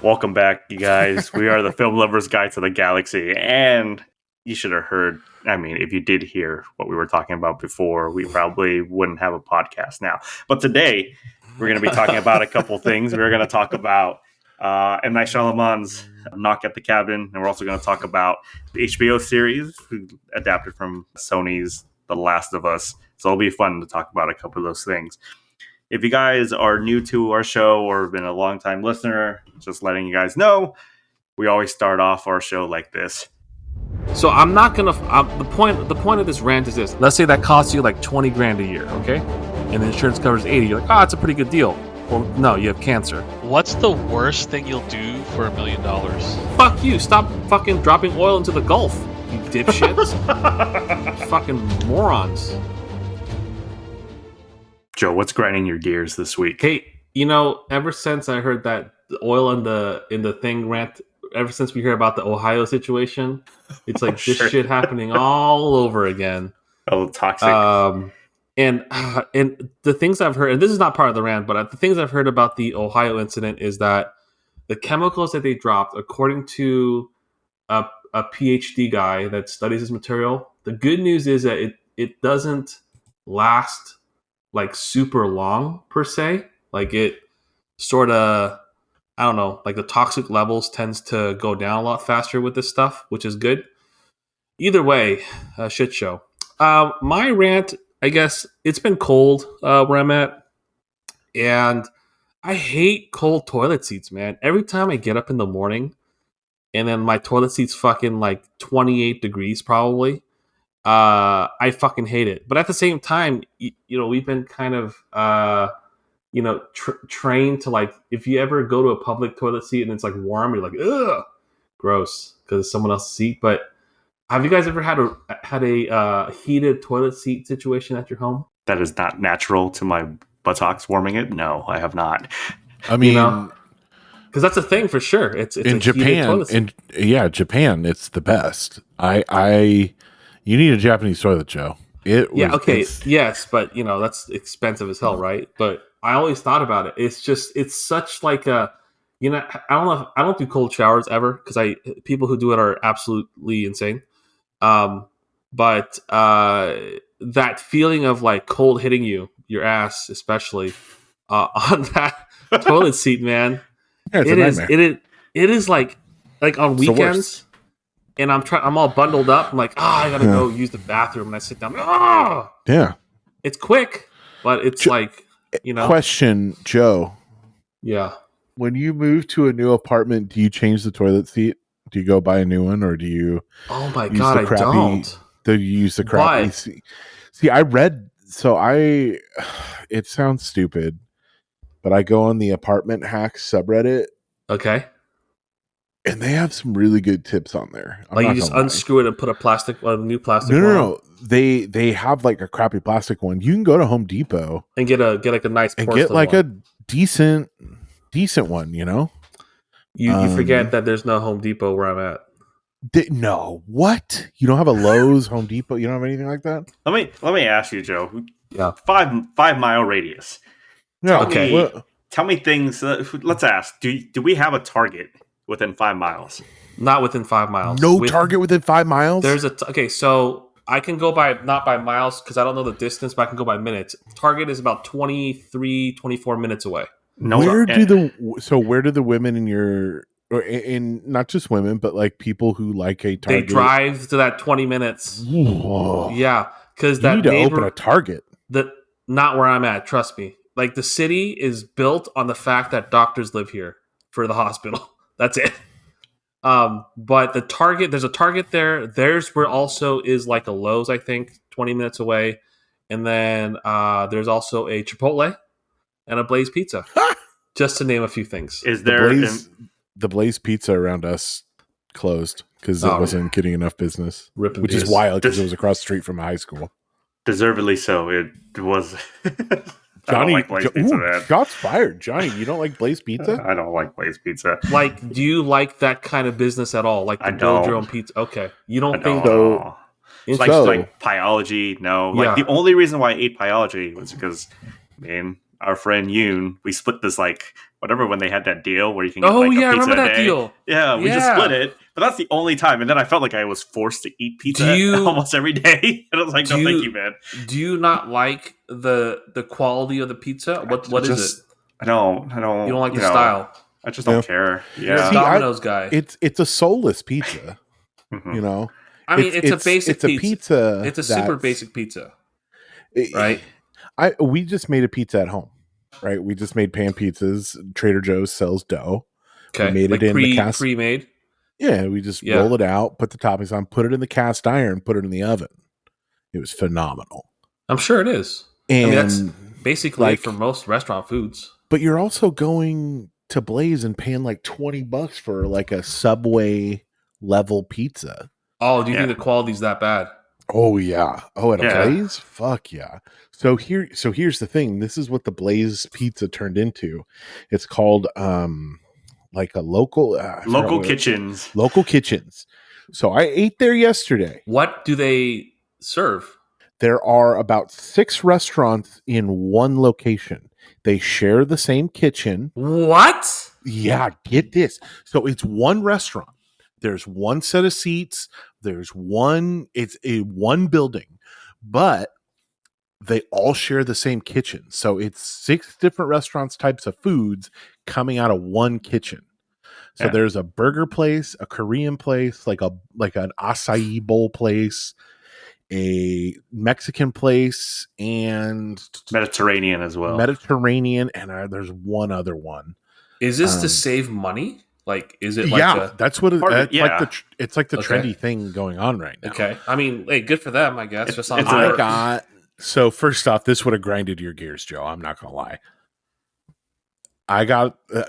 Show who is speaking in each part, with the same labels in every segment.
Speaker 1: Welcome back, you guys. We are the Film Lovers Guide to the Galaxy, and you should have heard. I mean, if you did hear what we were talking about before, we probably wouldn't have a podcast now. But today, we're going to be talking about a couple things. We're going to talk about M. Night Shyamalan's Knock at the Cabin, and we're also going to talk about the HBO series adapted from Sony's The Last of Us. So it'll be fun to talk about a couple of those things. If you guys are new to our show or have been a long-time listener, just letting you guys know, we always start off our show like this.
Speaker 2: So I'm not gonna. The point of this rant is this. Let's say that costs you like $20,000 a year, okay? And the insurance covers $80,000. You're like, it's a pretty good deal. Well, no, you have cancer.
Speaker 3: What's the worst thing you'll do for $1 million?
Speaker 2: Fuck you! Stop fucking dropping oil into the Gulf, you dipshits. Fucking morons.
Speaker 1: Joe, what's grinding your gears this week?
Speaker 2: Hey, ever since I heard that the oil in the thing rant, ever since we heard about the Ohio situation, it's like this shit happening all over again.
Speaker 1: Oh, toxic.
Speaker 2: And the things I've heard, and this is not part of the rant, but the things I've heard about the Ohio incident is that the chemicals that they dropped, according to a PhD guy that studies this material, the good news is that it doesn't last like super long per se. Like it sort of, I don't know, like the toxic levels tends to go down a lot faster with this stuff, which is good. Either way, a shit show. My rant, I guess, it's been cold where I'm at, and I hate cold toilet seats, man. Every time I get up in the morning and then my toilet seat's fucking like 28 degrees probably, I fucking hate it. But at the same time, we've been kind of, trained to, like, if you ever go to a public toilet seat and it's like warm, you're like, ugh, gross, because it's someone else's seat. But have you guys ever had a heated toilet seat situation at your home?
Speaker 1: That is not natural to my buttocks warming it. No, I have not.
Speaker 4: I mean,
Speaker 2: because that's a thing for sure. It's
Speaker 4: in Japan. Japan, it's the best. You need a Japanese toilet, Joe.
Speaker 2: Yes, but that's expensive as hell, right? But I always thought about it. It's such like a, I don't do cold showers ever because people who do it are absolutely insane. But that feeling of like cold hitting your ass, especially on that toilet seat, man, it is like on weekends. And I'm all bundled up. I'm like, I gotta go use the bathroom. And I sit down.
Speaker 4: Yeah.
Speaker 2: It's quick, but it's
Speaker 4: Question, Joe.
Speaker 2: Yeah.
Speaker 4: When you move to a new apartment, do you change the toilet seat? Do you go buy a new one, or do you?
Speaker 2: Oh my god, I don't.
Speaker 4: Do you use the crappy seat? See, I read. So it sounds stupid, but I go on the Apartment Hacks subreddit.
Speaker 2: Okay.
Speaker 4: And they have some really good tips on there.
Speaker 2: Like you just unscrew it and put a new plastic one.
Speaker 4: No. They have like a crappy plastic one. You can go to Home Depot
Speaker 2: and get like a nice
Speaker 4: and get like one. A decent one. You
Speaker 2: forget that there's no Home Depot where I'm at.
Speaker 4: No, what? You don't have a Lowe's, Home Depot? You don't have anything like that?
Speaker 1: Let me ask you, Joe.
Speaker 2: Yeah,
Speaker 1: 5-mile radius.
Speaker 4: Yeah.
Speaker 1: Tell me things. Let's ask. Do we have a Target within 5 miles?
Speaker 2: Not within 5 miles.
Speaker 4: Target within 5 miles?
Speaker 2: There's so I can go not by miles because I don't know the distance, but I can go by minutes. Target is about 23, 24 minutes away.
Speaker 4: Where do the women in your, in not just women, but like people who like a Target,
Speaker 2: they drive to that 20 minutes.
Speaker 4: Whoa.
Speaker 2: Yeah, because
Speaker 4: you need to open a Target.
Speaker 2: Not where I'm at. Trust me. Like the city is built on the fact that doctors live here for the hospital. That's it. But the Target, there's a Target there. There's where also is like a Lowe's, I think, 20 minutes away. And then there's also a Chipotle and a Blaze Pizza, just to name a few things.
Speaker 1: Is there
Speaker 4: the Blaze Pizza around us closed because it wasn't getting enough business, which is wild because it was across the street from a high school.
Speaker 1: Deservedly so. It was.
Speaker 4: Johnny,
Speaker 1: I don't like Blaze Pizza, man.
Speaker 4: Shots fired. Johnny, you don't like Blaze Pizza?
Speaker 1: I don't like Blaze Pizza.
Speaker 2: Like, do you like that kind of business at all? Like, build your own pizza? Okay. You don't think
Speaker 4: so?
Speaker 1: Like Pyology? No.
Speaker 2: Yeah.
Speaker 1: Like, the only reason why I ate Pyology was because, man, our friend Yoon, we split this, like, whatever when they had that deal where you can get
Speaker 2: Oh
Speaker 1: like a
Speaker 2: yeah, I
Speaker 1: pizza
Speaker 2: remember
Speaker 1: a
Speaker 2: that
Speaker 1: day.
Speaker 2: deal.
Speaker 1: Yeah, we just split it, but that's the only time. And then I felt like I was forced to eat pizza almost every day. And I was like, no, thank you, man.
Speaker 2: Do you not like the quality of the pizza? What is it?
Speaker 1: I don't.
Speaker 2: You don't like the style.
Speaker 1: I just don't care.
Speaker 2: You're a
Speaker 1: Yeah.
Speaker 2: Domino's guy.
Speaker 4: It's a soulless pizza. You know,
Speaker 2: I mean, it's a basic
Speaker 4: pizza.
Speaker 2: It's a super basic pizza, right?
Speaker 4: We just made a pizza at home, right? We just made pan pizzas. Trader Joe's sells dough.
Speaker 2: Okay,
Speaker 4: We made
Speaker 2: like
Speaker 4: it in the
Speaker 2: pre-made.
Speaker 4: Yeah, we just roll it out, put the toppings on, put it in the cast iron, put it in the oven. It was phenomenal.
Speaker 2: I'm sure it is.
Speaker 4: And
Speaker 2: that's basically it for most restaurant foods.
Speaker 4: But you're also going to Blaze and paying like $20 for like a Subway level pizza.
Speaker 2: Oh, do you think the quality's that bad?
Speaker 4: Oh yeah. Oh, at a Blaze? Fuck yeah. So here's the thing. This is what the Blaze pizza turned into. It's called like a local
Speaker 1: kitchens.
Speaker 4: Local kitchens. So I ate there yesterday.
Speaker 2: What do they serve?
Speaker 4: There are about 6 restaurants in one location. They share the same kitchen.
Speaker 2: What?
Speaker 4: Yeah, get this. So it's one restaurant. There's one set of seats. It's a one building, but they all share the same kitchen. So it's 6 different restaurants, types of foods coming out of one kitchen. So there's a burger place, a Korean place, like an acai bowl place, a Mexican place, and
Speaker 1: Mediterranean as well.
Speaker 4: Mediterranean, and there's one other one.
Speaker 2: Is this to save money? Like, is it like
Speaker 4: that's what it's like the trendy thing going on right now.
Speaker 2: Okay. I mean, hey, good for them, I guess.
Speaker 4: So first off, this would have grinded your gears, Joe. I'm not going to lie.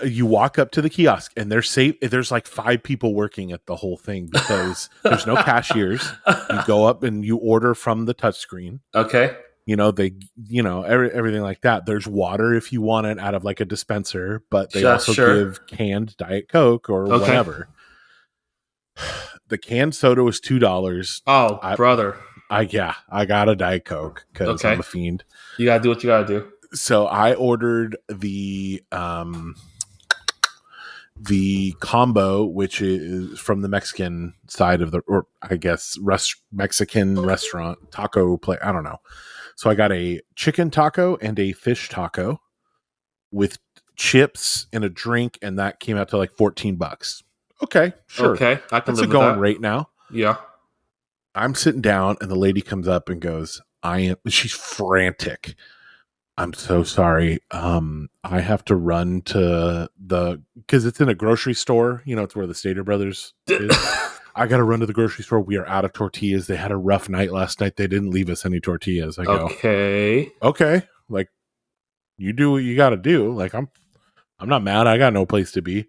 Speaker 4: You walk up to the kiosk and there's like 5 people working at the whole thing because there's no cashiers. You go up and you order from the touchscreen.
Speaker 2: Okay.
Speaker 4: Everything like that. There's water if you want it out of like a dispenser, but they also give canned Diet Coke or whatever. The canned soda was $2.
Speaker 2: Oh, brother.
Speaker 4: I got a Diet Coke because I'm a fiend.
Speaker 2: You gotta do what you gotta do.
Speaker 4: So I ordered the combo, which is from the Mexican side of or I guess Mexican restaurant taco place. I don't know. So I got a chicken taco and a fish taco with chips and a drink, and that came out to like $14. Okay, sure.
Speaker 2: Okay, I can
Speaker 4: That's
Speaker 2: live
Speaker 4: a going
Speaker 2: that.
Speaker 4: rate now.
Speaker 2: Yeah.
Speaker 4: I'm sitting down, and the lady comes up and goes, she's frantic. I'm so sorry. I have to run to because it's in a grocery store. It's where the Stater Brothers is. I got to run to the grocery store. We are out of tortillas. They had a rough night last night. They didn't leave us any tortillas. I go, okay. Like, you do what you got to do. Like, I'm not mad. I got no place to be.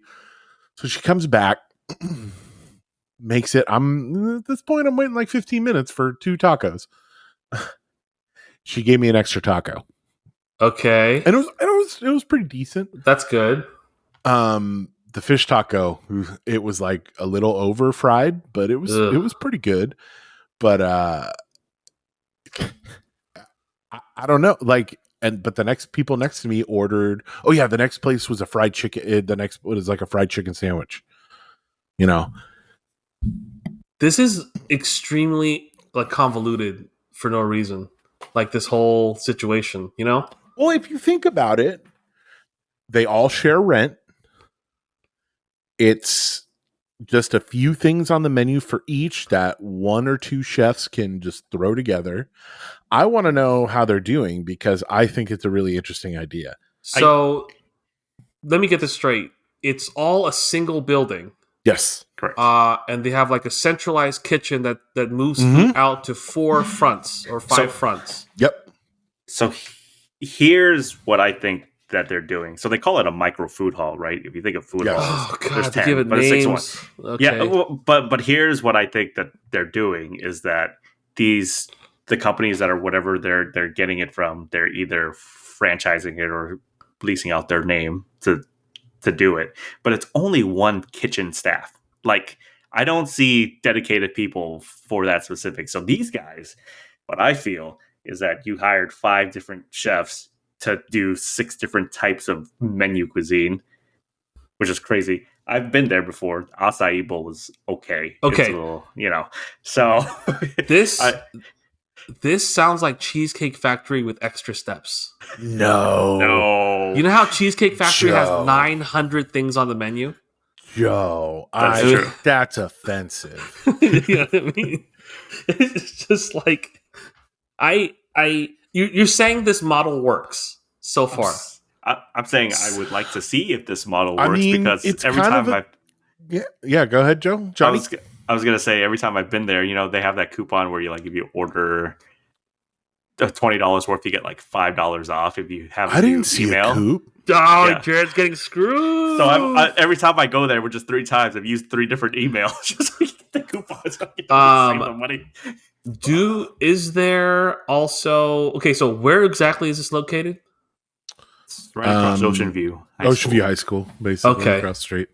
Speaker 4: So she comes back, makes it. At this point, I'm waiting like 15 minutes for 2 tacos. She gave me an extra taco.
Speaker 2: Okay.
Speaker 4: And it was pretty decent.
Speaker 2: That's good.
Speaker 4: The fish taco, it was like a little over fried, but it was pretty good. But I don't know. Like, but the next people next to me ordered. Oh yeah, the next place was a fried chicken. The next was like a fried chicken sandwich.
Speaker 2: This is extremely like convoluted for no reason. Like this whole situation,
Speaker 4: Well, if you think about it, they all share rent. It's just a few things on the menu for each that 1 or 2 chefs can just throw together. I want to know how they're doing because I think it's a really interesting idea.
Speaker 2: So let me get this straight. It's all a single building.
Speaker 4: Yes,
Speaker 1: correct.
Speaker 2: And they have like a centralized kitchen that moves out to 4 fronts or 5 fronts.
Speaker 4: Yep.
Speaker 1: So here's what I think that they're doing. So they call it a micro food hall, right? If you think of food halls,
Speaker 2: oh god,
Speaker 1: there's 10,
Speaker 2: give it
Speaker 1: but
Speaker 2: names.
Speaker 1: It's 6 1.
Speaker 2: Okay.
Speaker 1: Yeah, but here's what I think that they're doing is that the companies that are whatever they're getting it from, they're either franchising it or leasing out their name to do it. But it's only one kitchen staff. Like, I don't see dedicated people for that specific. So these guys, what I feel is that you hired 5 different chefs to do 6 different types of menu cuisine. which is crazy. I've been there before. Acai bowl is okay.
Speaker 2: Okay.
Speaker 1: It's a little, so
Speaker 2: This
Speaker 1: I,
Speaker 2: this sounds like Cheesecake Factory with extra steps.
Speaker 1: no.
Speaker 2: You know how Cheesecake Factory has
Speaker 4: Joe.
Speaker 2: 900 things on the menu?
Speaker 4: Joe,
Speaker 1: That's true.
Speaker 4: that's offensive.
Speaker 2: You know what I mean? It's just like you're saying this model works so far.
Speaker 1: I'm saying I would like to see if this model
Speaker 4: I
Speaker 1: works
Speaker 4: mean,
Speaker 1: because
Speaker 4: it's
Speaker 1: every
Speaker 4: kind
Speaker 1: time
Speaker 4: of yeah. Go ahead, Joe. Johnny.
Speaker 1: I was gonna say every time I've been there, they have that coupon where you if you order $20 worth, you get like $5 off if you have.
Speaker 4: I didn't see
Speaker 1: email.
Speaker 4: a coop.
Speaker 2: Oh,
Speaker 1: Yeah.
Speaker 2: Jared's getting screwed.
Speaker 1: So every time I go there, which is 3 times, I've used 3 different emails just to get the coupons. So save the money.
Speaker 2: Is there also so where exactly is this located?
Speaker 1: It's right across Ocean View.
Speaker 4: View High School, basically
Speaker 2: Okay.
Speaker 4: across the street.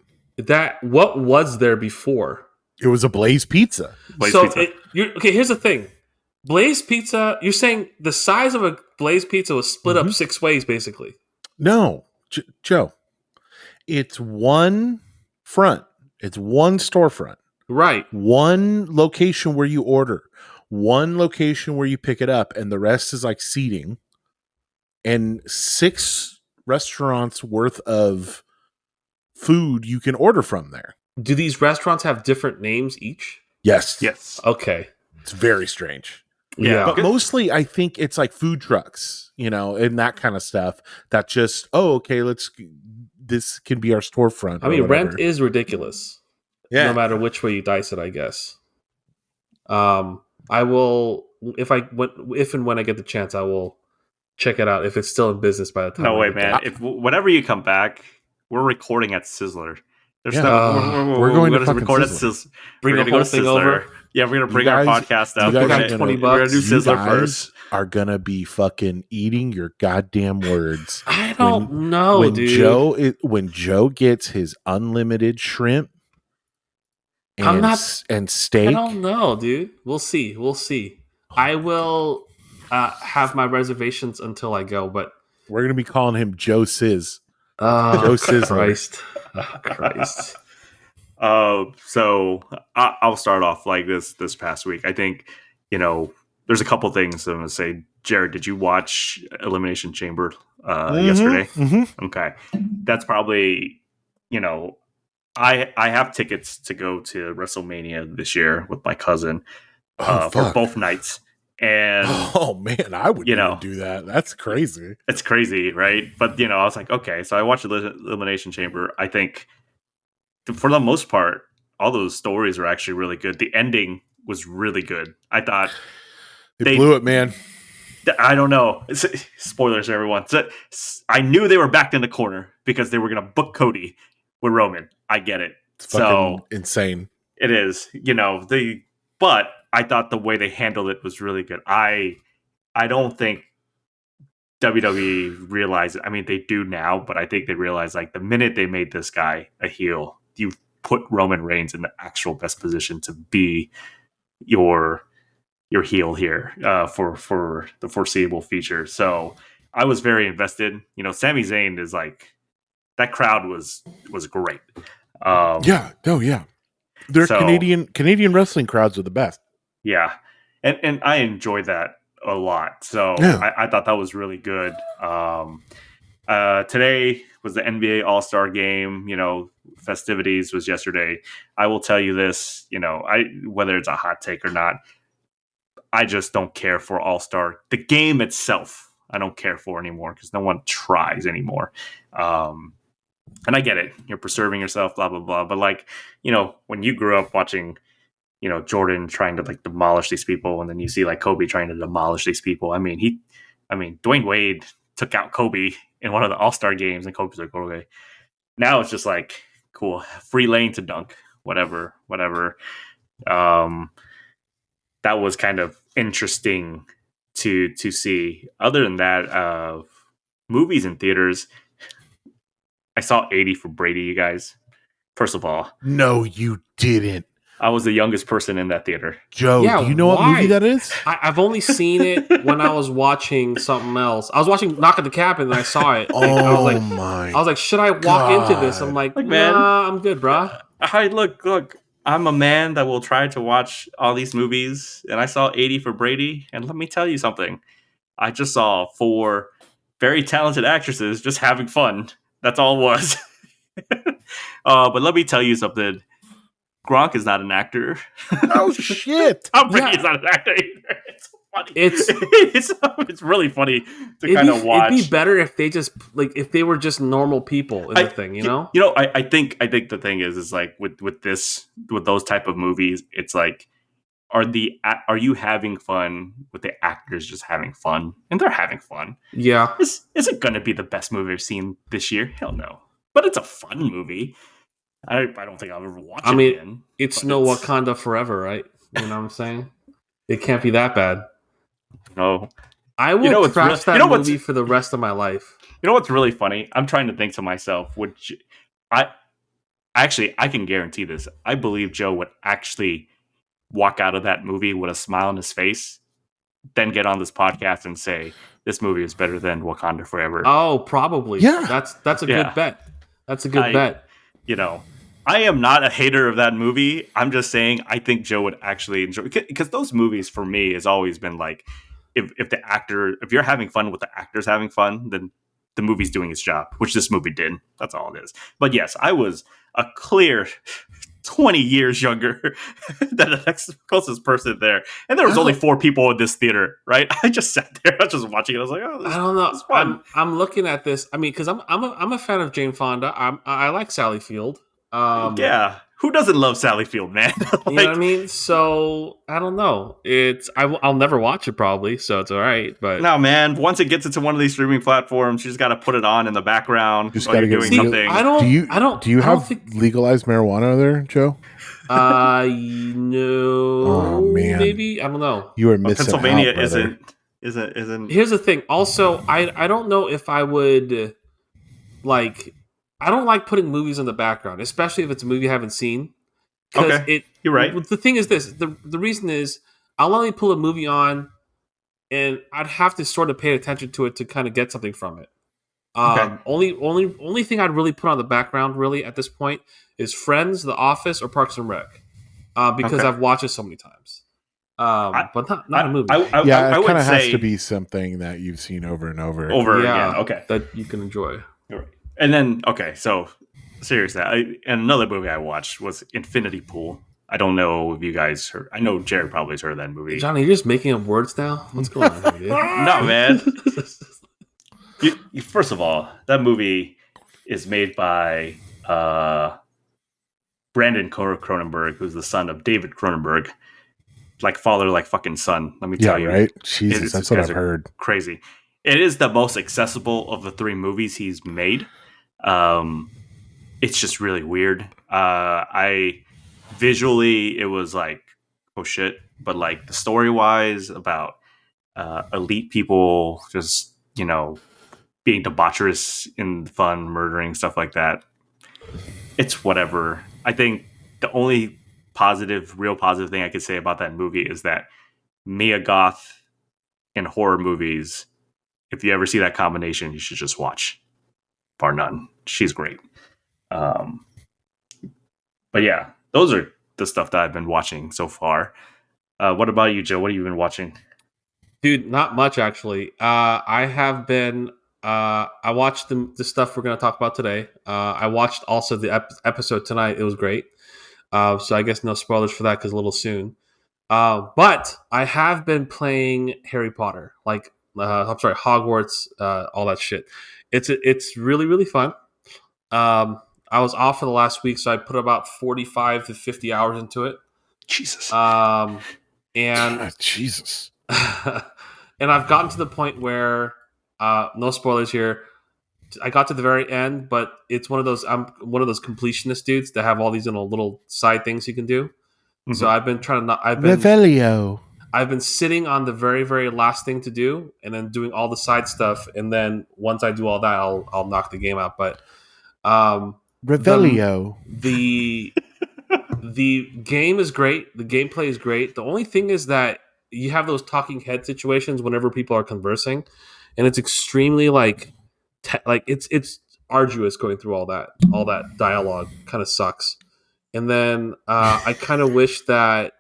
Speaker 2: What was there before?
Speaker 4: It was a Blaze Pizza.
Speaker 1: Pizza.
Speaker 2: Here's the thing. Blaze Pizza, you're saying the size of a Blaze Pizza was split up 6 ways, basically.
Speaker 4: No, Joe. It's one front. It's one storefront.
Speaker 2: Right.
Speaker 4: One location where you order. One location where you pick it up. And the rest is like seating. And 6 restaurants worth of food you can order from there.
Speaker 2: Do these restaurants have different names each?
Speaker 4: Yes.
Speaker 1: Yes.
Speaker 2: Okay.
Speaker 4: It's very strange.
Speaker 1: Yeah.
Speaker 4: But mostly I think it's like food trucks, and that kind of stuff that just, this can be our storefront.
Speaker 2: I mean, rent is ridiculous.
Speaker 4: Yeah.
Speaker 2: No matter which way you dice it, I guess. I will, if and when I get the chance, I will check it out if it's still in business by the time.
Speaker 1: No way, man. Whenever you come back, we're recording at Sizzler. There's
Speaker 4: we're going to
Speaker 1: record at
Speaker 4: Sizzler.
Speaker 1: Sizzler.
Speaker 2: Bring the whole thing over.
Speaker 1: Yeah, we're gonna bring our podcast up.
Speaker 4: We're
Speaker 2: gonna
Speaker 1: $20.
Speaker 2: $20.
Speaker 1: We're gonna do Sizzler
Speaker 4: guys
Speaker 1: first.
Speaker 4: Are gonna be fucking eating your goddamn words.
Speaker 2: I don't know, dude.
Speaker 4: When Joe gets his unlimited shrimp and steak.
Speaker 2: I don't know, dude. We'll see. I will have my reservations until I go, but
Speaker 4: we're gonna be calling him Joe Sizz.
Speaker 2: oh,
Speaker 4: Joe Sizzler.
Speaker 2: Christ. Oh, Christ.
Speaker 1: So I'll start off like this past week. I think, there's a couple things I'm going to say. Jared, did you watch Elimination Chamber yesterday?
Speaker 4: Mm-hmm.
Speaker 1: Okay. That's probably, I have tickets to go to WrestleMania this year with my cousin for both nights. And
Speaker 4: oh man, I would do that. That's crazy.
Speaker 1: It's crazy, right? But I was like, okay, so I watched Elimination Chamber. I think for the most part, all those stories were actually really good. The ending was really good. I thought
Speaker 4: they blew it, man.
Speaker 1: I don't know. Spoilers, everyone. So, I knew they were backed in the corner because they were going to book Cody with Roman. I get it.
Speaker 4: It's fucking insane.
Speaker 1: It is. But I thought the way they handled it was really good. I don't think WWE realized it. I mean, they do now, but I think they realize the minute they made this guy a heel, you put Roman Reigns in the actual best position to be your heel here for the foreseeable future. So I was very invested. Sami Zayn is that crowd was great.
Speaker 4: Yeah. Their Canadian wrestling crowds are the best.
Speaker 1: Yeah, and I enjoyed that a lot. So
Speaker 4: yeah.
Speaker 1: I thought that was really good. Today was the NBA All-Star game. Festivities was yesterday. I will tell you this. Whether it's a hot take or not, I just don't care for All-Star. The game itself, I don't care for anymore because no one tries anymore. And I get it. You're preserving yourself, blah, blah, blah. But when you grew up watching, Jordan trying to demolish these people, and then you see Kobe trying to demolish these people. I mean, Dwayne Wade took out Kobe in one of the All-Star games, and Kobe's like, okay. Now it's just cool, free lane to dunk, whatever. That was kind of interesting to see. Other than that, movies in theaters, I saw 80 for Brady, you guys. First of all,
Speaker 4: no, you didn't.
Speaker 1: I was the youngest person in that theater.
Speaker 4: Joe,
Speaker 2: Yeah,
Speaker 4: do you know what
Speaker 2: why?
Speaker 4: movie that is?
Speaker 2: I've only seen it when I was watching something else. I was watching Knock at the Cabin and I saw it.
Speaker 4: Oh my!
Speaker 2: I was like, should I walk into this? I'm
Speaker 4: God.
Speaker 2: like,
Speaker 1: Man,
Speaker 2: nah, I'm good, bruh.
Speaker 1: I look. I'm a man that will try to watch all these movies, and I saw 80 for Brady. And let me tell you something. I just saw 4 very talented actresses just having fun. That's all it was. But let me tell you something. Gronk is not an actor.
Speaker 4: Oh shit!
Speaker 1: Tom Brady
Speaker 2: Yeah.
Speaker 1: is not an actor either. It's funny.
Speaker 2: It's-
Speaker 1: It's really funny to kind of watch.
Speaker 2: It'd be better if they just if they were just normal people in the thing, you know?
Speaker 1: I think the thing is like with those type of movies, it's like are you having fun with the actors just having fun? And they're having fun.
Speaker 2: Yeah.
Speaker 1: Is it gonna be the best movie I've seen this year? Hell no. But it's a fun movie. I don't think I'll ever watch it again.
Speaker 2: It's
Speaker 1: but
Speaker 2: no Wakanda Forever, right? You know what I'm saying? It can't be that bad.
Speaker 1: No.
Speaker 2: I will trash that
Speaker 1: what's-
Speaker 2: movie for the rest of my life.
Speaker 1: You know what's really funny? I'm trying to think to myself, I can guarantee this. I believe Joe would actually walk out of that movie with a smile on his face, then get on this podcast and say, this movie is better than Wakanda Forever.
Speaker 2: Oh, probably.
Speaker 4: Yeah.
Speaker 2: That's a
Speaker 1: Yeah.
Speaker 2: good bet. That's a good bet.
Speaker 1: I am not a hater of that movie. I'm just saying I think Joe would actually enjoy, because those movies for me has always been like, if you're having fun with the actors having fun, then the movie's doing its job, which this movie did. That's all it is. But yes, I was a clear 20 years younger than the next closest person there. And there was only 4 people in this theater, right? I just sat there, I was just watching it. I was like, oh,
Speaker 2: I don't know.
Speaker 1: this is fun.
Speaker 2: I'm looking at this. I mean, because I'm a fan of Jane Fonda. I like Sally Field.
Speaker 1: Yeah. Who doesn't love Sally Field, man?
Speaker 2: You know what I mean? So I don't know. I'll never watch it probably, so it's all right. But
Speaker 1: no, man. Once it gets into one of these streaming platforms, you just got to put it on in the background
Speaker 4: Just
Speaker 1: while you're
Speaker 4: gotta get
Speaker 1: doing
Speaker 4: legal-
Speaker 1: something.
Speaker 4: Do you have legalized marijuana there, Joe?
Speaker 2: No.
Speaker 4: Oh, man.
Speaker 2: Maybe I don't know.
Speaker 4: You are missing
Speaker 1: Pennsylvania
Speaker 4: out, brother.
Speaker 1: isn't.
Speaker 2: Here's the thing. Also, I don't know if I would like. I don't like putting movies in the background, especially if it's a movie I haven't seen.
Speaker 1: Okay, you're right.
Speaker 2: The thing is this: the reason is I'll only pull a movie on, and I'd have to sort of pay attention to it to kind of get something from it.
Speaker 1: Okay.
Speaker 2: Only thing I'd really put on the background really at this point is Friends, The Office, or Parks and Rec, because
Speaker 1: Okay.
Speaker 2: I've watched it so many times. But not a movie.
Speaker 1: I
Speaker 4: It
Speaker 1: would
Speaker 4: kind of has
Speaker 1: say
Speaker 4: to be something that you've seen over and over.
Speaker 1: again. Okay.
Speaker 2: that you can enjoy.
Speaker 1: You're right. And then so seriously, and another movie I watched was Infinity Pool. I don't know if you guys heard. I know Jared probably has heard of that movie.
Speaker 2: Johnny, you're just making up words now. What's going on here, dude?
Speaker 1: No, man. First of all, that movie is made by Brandon Cronenberg, who's the son of David Cronenberg. Like father, like fucking son. Let me tell you.
Speaker 4: Right? Jesus, that's what
Speaker 1: guys
Speaker 4: I've
Speaker 1: are
Speaker 4: heard.
Speaker 1: Crazy. It is the most accessible of the 3 movies he's made. It's just really weird. I visually, it was like, oh shit. But like the story wise about elite people just, being debaucherous in fun, murdering, stuff like that. It's whatever. I think the only real positive thing I could say about that movie is that Mia Goth in horror movies, if you ever see that combination, you should just watch. Bar none. She's great. But yeah, those are the stuff that I've been watching so far. What about you, Joe? What have you been watching?
Speaker 2: Dude, not much actually. I have been. I watched the stuff we're going to talk about today. I watched also the episode tonight. It was great. So I guess no spoilers for that because a little soon. But I have been playing Harry Potter, Hogwarts, all that shit. It's really really fun. I was off for the last week, so I put about 45 to 50 hours into it.
Speaker 1: Jesus.
Speaker 2: And
Speaker 4: Jesus.
Speaker 2: and I've gotten to the point where no spoilers here. I got to the very end, but it's one of those. I'm one of those completionist dudes that have all these little side things you can do. Mm-hmm. So I've been trying to.
Speaker 4: Revelio.
Speaker 2: I've been sitting on the very very last thing to do, and then doing all the side stuff. And then once I do all that, I'll knock the game out. But
Speaker 4: Revelio.
Speaker 2: The game is great. The gameplay is great. The only thing is that you have those talking head situations whenever people are conversing, and it's extremely like it's arduous going through all that dialogue. Kind of sucks. And then I kind of wish that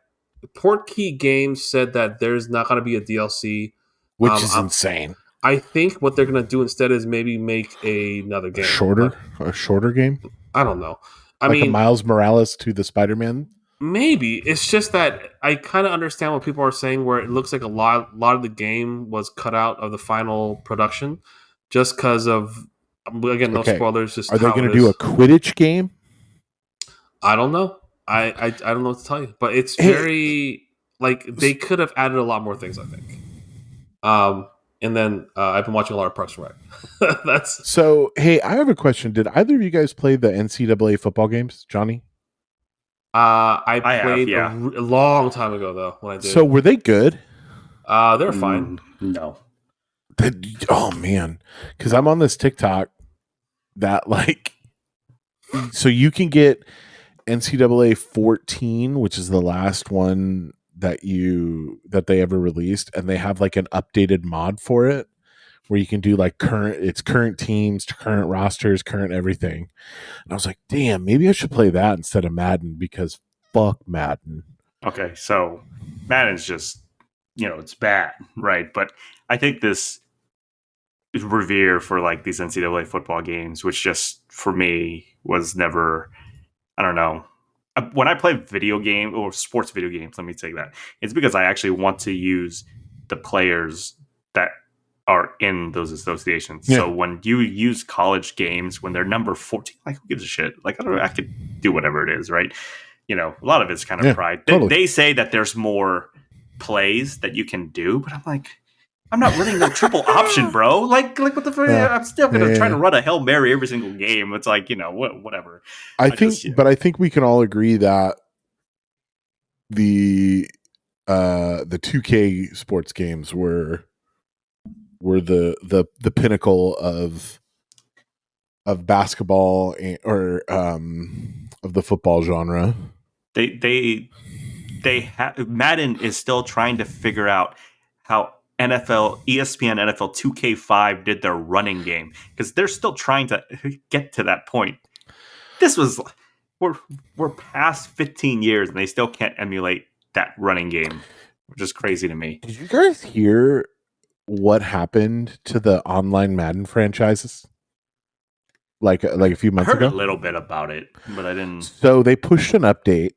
Speaker 2: Portkey Games said that there's not going to be a DLC,
Speaker 4: which is insane.
Speaker 2: I think what they're going to do instead is maybe make another game.
Speaker 4: A shorter game?
Speaker 2: I don't know. I
Speaker 4: mean,
Speaker 2: mean,
Speaker 4: a Miles Morales to the Spider-Man?
Speaker 2: Maybe. It's just that I kind of understand what people are saying where it looks like a lot of the game was cut out of the final production just because of, again, no spoilers. Just
Speaker 4: are they going to do a Quidditch game?
Speaker 2: I don't know. I don't know what to tell you. But it's very, like, they could have added a lot more things, I think. And then I've been watching a lot of Parks and Rec. That's
Speaker 4: so. Hey, I have a question. Did either of you guys play the NCAA football games, Johnny?
Speaker 2: I played a long time ago though when I did.
Speaker 4: So were they good?
Speaker 2: They're fine.
Speaker 1: No.
Speaker 4: Oh man, because I'm on this TikTok that like, so you can get NCAA 14, which is the last one that they ever released, and they have like an updated mod for it where you can do like current teams, current rosters, current everything. And I was like, damn, maybe I should play that instead of Madden because fuck Madden.
Speaker 1: Okay, so Madden's just, it's bad, right? But I think this is revere for like these NCAA football games, which just for me was never, I don't know. When I play video game or sports video games, let me take that. It's because I actually want to use the players that are in those associations. Yeah. So when you use college games, when they're number 14, like who gives a shit? Like I could do whatever it is, right? A lot of it's kind of pride. Totally. They say that there's more plays that you can do, but I'm like, I'm not running no triple option, bro. Like what the fuck? I'm still gonna try to run a Hail Mary every single game. It's like, whatever.
Speaker 4: I think we can all agree that the 2K sports games were the pinnacle of basketball or of the football genre.
Speaker 1: Madden is still trying to figure out how ESPN NFL 2K5 did their running game because they're still trying to get to that point. This was we're past 15 years and they still can't emulate that running game, which is crazy to me.
Speaker 4: Did you guys hear what happened to the online Madden franchises? Like a few months ago?
Speaker 1: I heard a little bit about it, but I didn't.
Speaker 4: So they pushed an update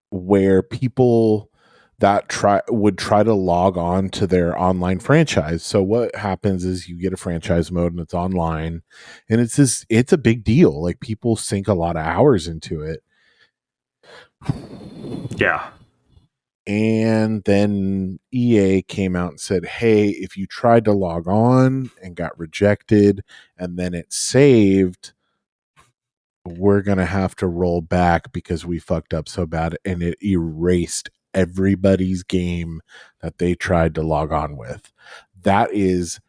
Speaker 4: where people that would try to log on to their online franchise. So what happens is you get a franchise mode and it's online, and it's a big deal. Like people sink a lot of hours into it.
Speaker 1: Yeah.
Speaker 4: And then EA came out and said, hey, if you tried to log on and got rejected and then it saved, we're going to have to roll back because we fucked up so bad. And it erased everybody's game that they tried to log on with. That is